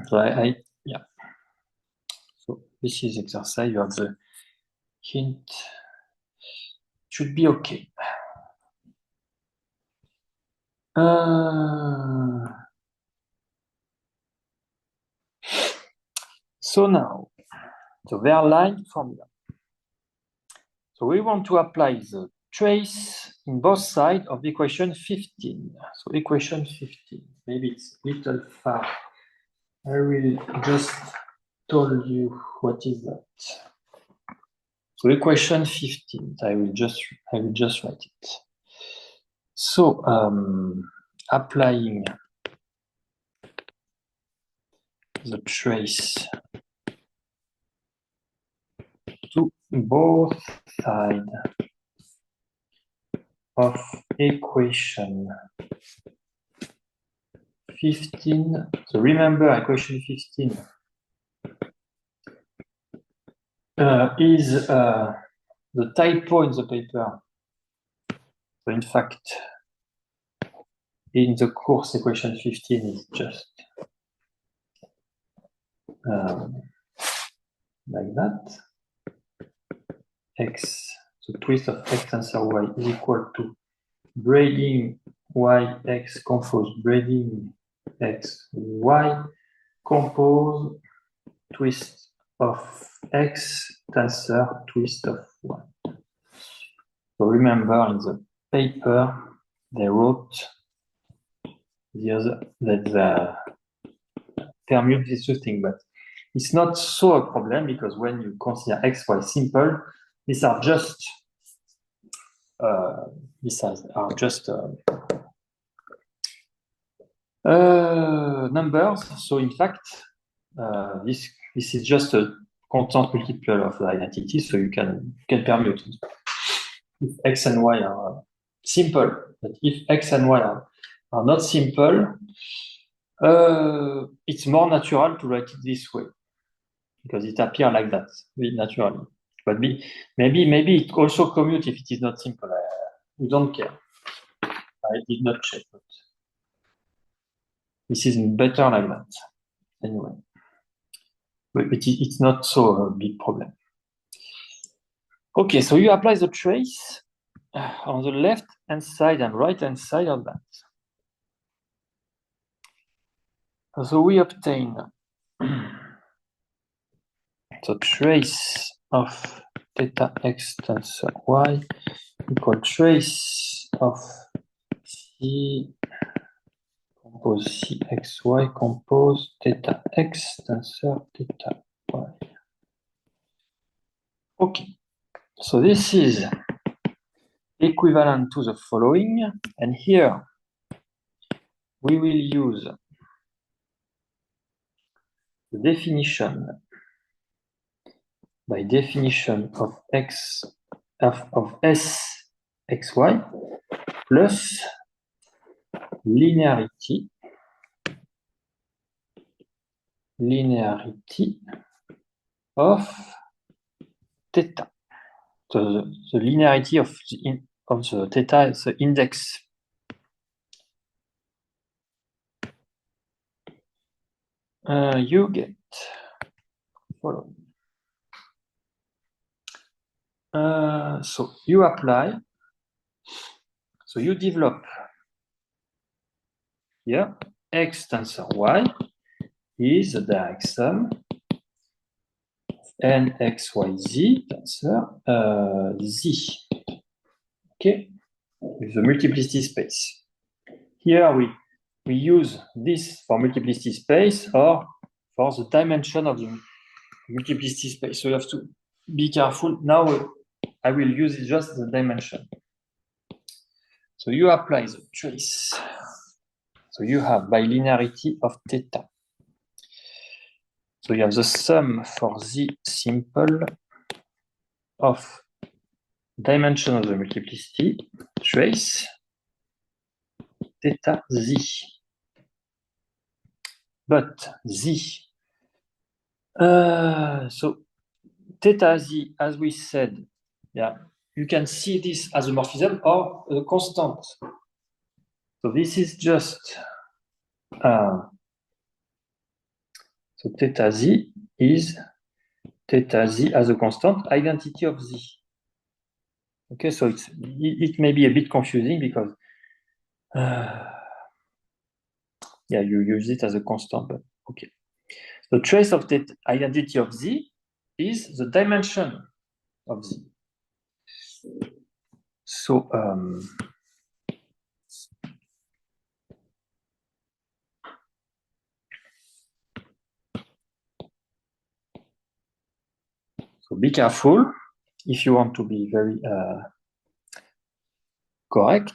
So yeah. So this is exercise. You have the hint. Should be okay. So now, the Verline formula. So we want to apply the trace in both sides of equation 15. So equation 15, maybe it's a little far. I will just tell you what is that. So equation 15, I will just write it. So applying the trace to both sides of equation 15. So remember, equation 15 is the typo in the paper. So in fact, in the course, equation 15 is just like that. X, the twist of x tensor y is equal to braiding y x compose braiding x y compose twist of x tensor twist of y. So remember, in the paper they wrote that the permute these two things, but it's not so a problem because when you consider x, y simple, these are just numbers. So in fact, this is just a constant multiple of the identity, so you can permute. If x and y are simple, but if x and y are not simple, it's more natural to write it this way because it appears like that naturally. But maybe it also commute if it is not simple. We don't care. I did not check, but this is better like that. Anyway, but it's not so a big problem. Okay, so you apply the trace on the left hand side and right hand side of that. So we obtain the trace of theta x tensor y equal trace of C compose Cxy compose theta x tensor theta y. Okay, so this is equivalent to the following, and here we will use the definition by definition of x of S xy plus linearity of theta. So the linearity of the theta is the index. You get following. So you apply. So you develop here x tensor y is the direct sum n x y z tensor z. Okay, with the multiplicity space. Here we use this for multiplicity space or for the dimension of the multiplicity space. So you have to be careful. Now I will use just the dimension. So you apply the trace. So you have bilinearity of theta. So you have the sum for z simple of dimension of the multiplicity trace theta z. But z. So theta z, as we said, yeah, you can see this as a morphism or a constant. So this is just so theta z is theta z as a constant, identity of z. Okay, so it may be a bit confusing because yeah, you use it as a constant, but okay. The trace of the identity of z is the dimension of z. So so be careful if you want to be very correct.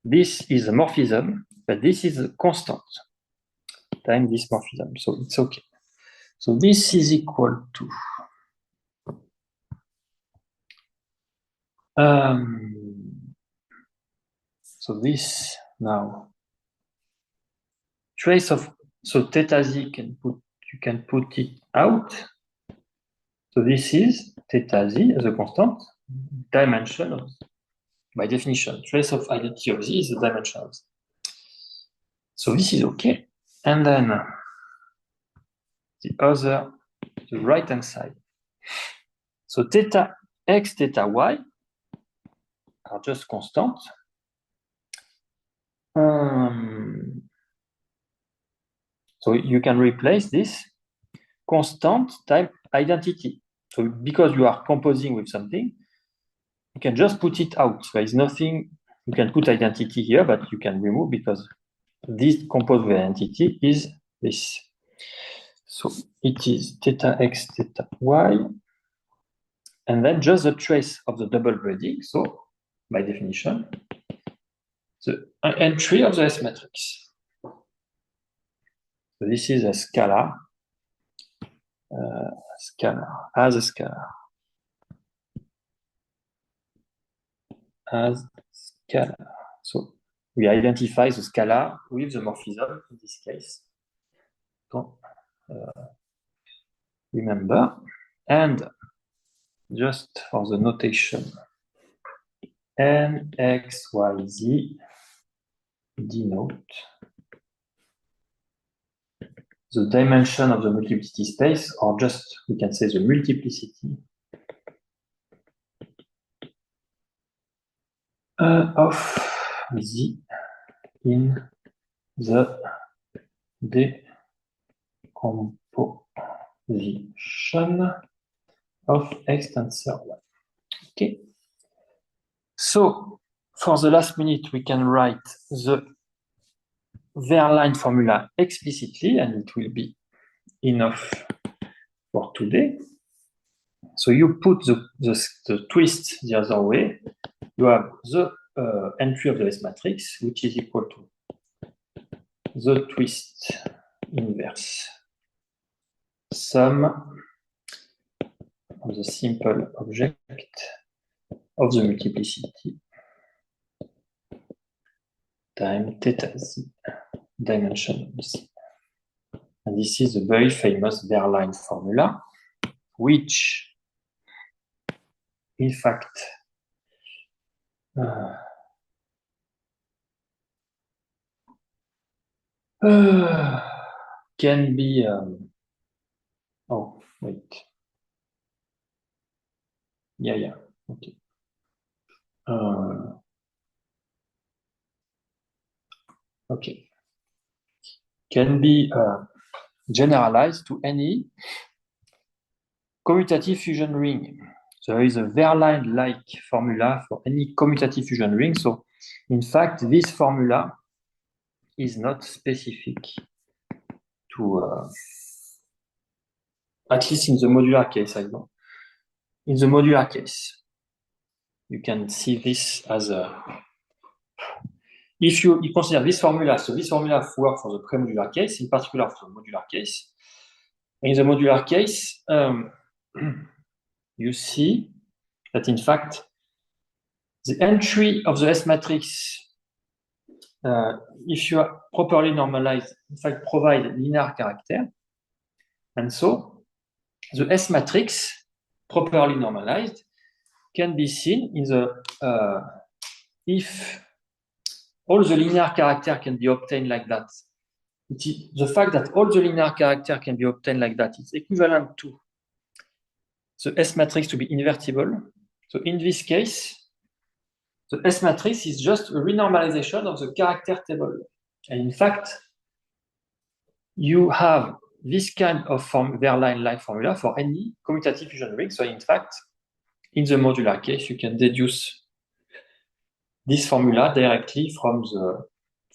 This is a morphism, but this is a constant times this morphism, so it's okay. So this is equal to so this now trace of so theta z you can put it out. So this is theta z as a constant dimension of, by definition, trace of identity of z is the dimension of z. So this is okay. And then the right hand side. So theta x, theta y are just constant. So you can replace this constant type identity. So because you are composing with something, you can just put it out. There is nothing, you can put identity here, but you can remove because this composed with identity is this. So it is theta x, theta y, and then just the trace of the double braiding. So by definition, the entry of the S matrix. So this is a scalar scalar, as a scalar. As scalar. So we identify the scalar with the morphism in this case. Don't remember. And just for the notation, n, x, y, z denote the dimension of the multiplicity space, or just we can say the multiplicity of z in the decomposition of x tensor 1. Okay. So for the last minute, we can write the Verline formula explicitly, and it will be enough for today. So you put the twist the other way. You have the entry of the S matrix, which is equal to the twist inverse sum of the simple object of the multiplicity times theta z dimension of z. And this is a very famous Verline formula, which in fact can be oh wait, yeah, okay, okay, can be generalized to any commutative fusion ring. So there is a Verline-like formula for any commutative fusion ring. So in fact, this formula is not specific to, at least in the modular case, I know. In the modular case, you can see this as a, if you consider this formula, so this formula works for the premodular case, in particular for the modular case. In the modular case, you see that in fact, the entry of the S matrix, if you are properly normalized, in fact, provide linear character. And so the S matrix, properly normalized, can be seen in the, if all the linear character can be obtained like that. The fact that all the linear character can be obtained like that is equivalent to the S matrix to be invertible. So in this case, the S matrix is just a renormalization of the character table. And in fact, you have this kind of Verline-like formula for any commutative fusion ring. So in fact, in the modular case, you can deduce this formula directly from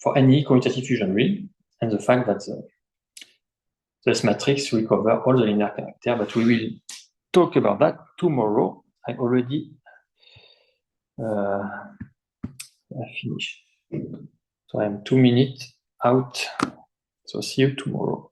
for any commutative fusion ring, and the fact that the S matrix will cover all the linear character, but we will talk about that tomorrow. I already finished. So I'm 2 minutes out. So see you tomorrow.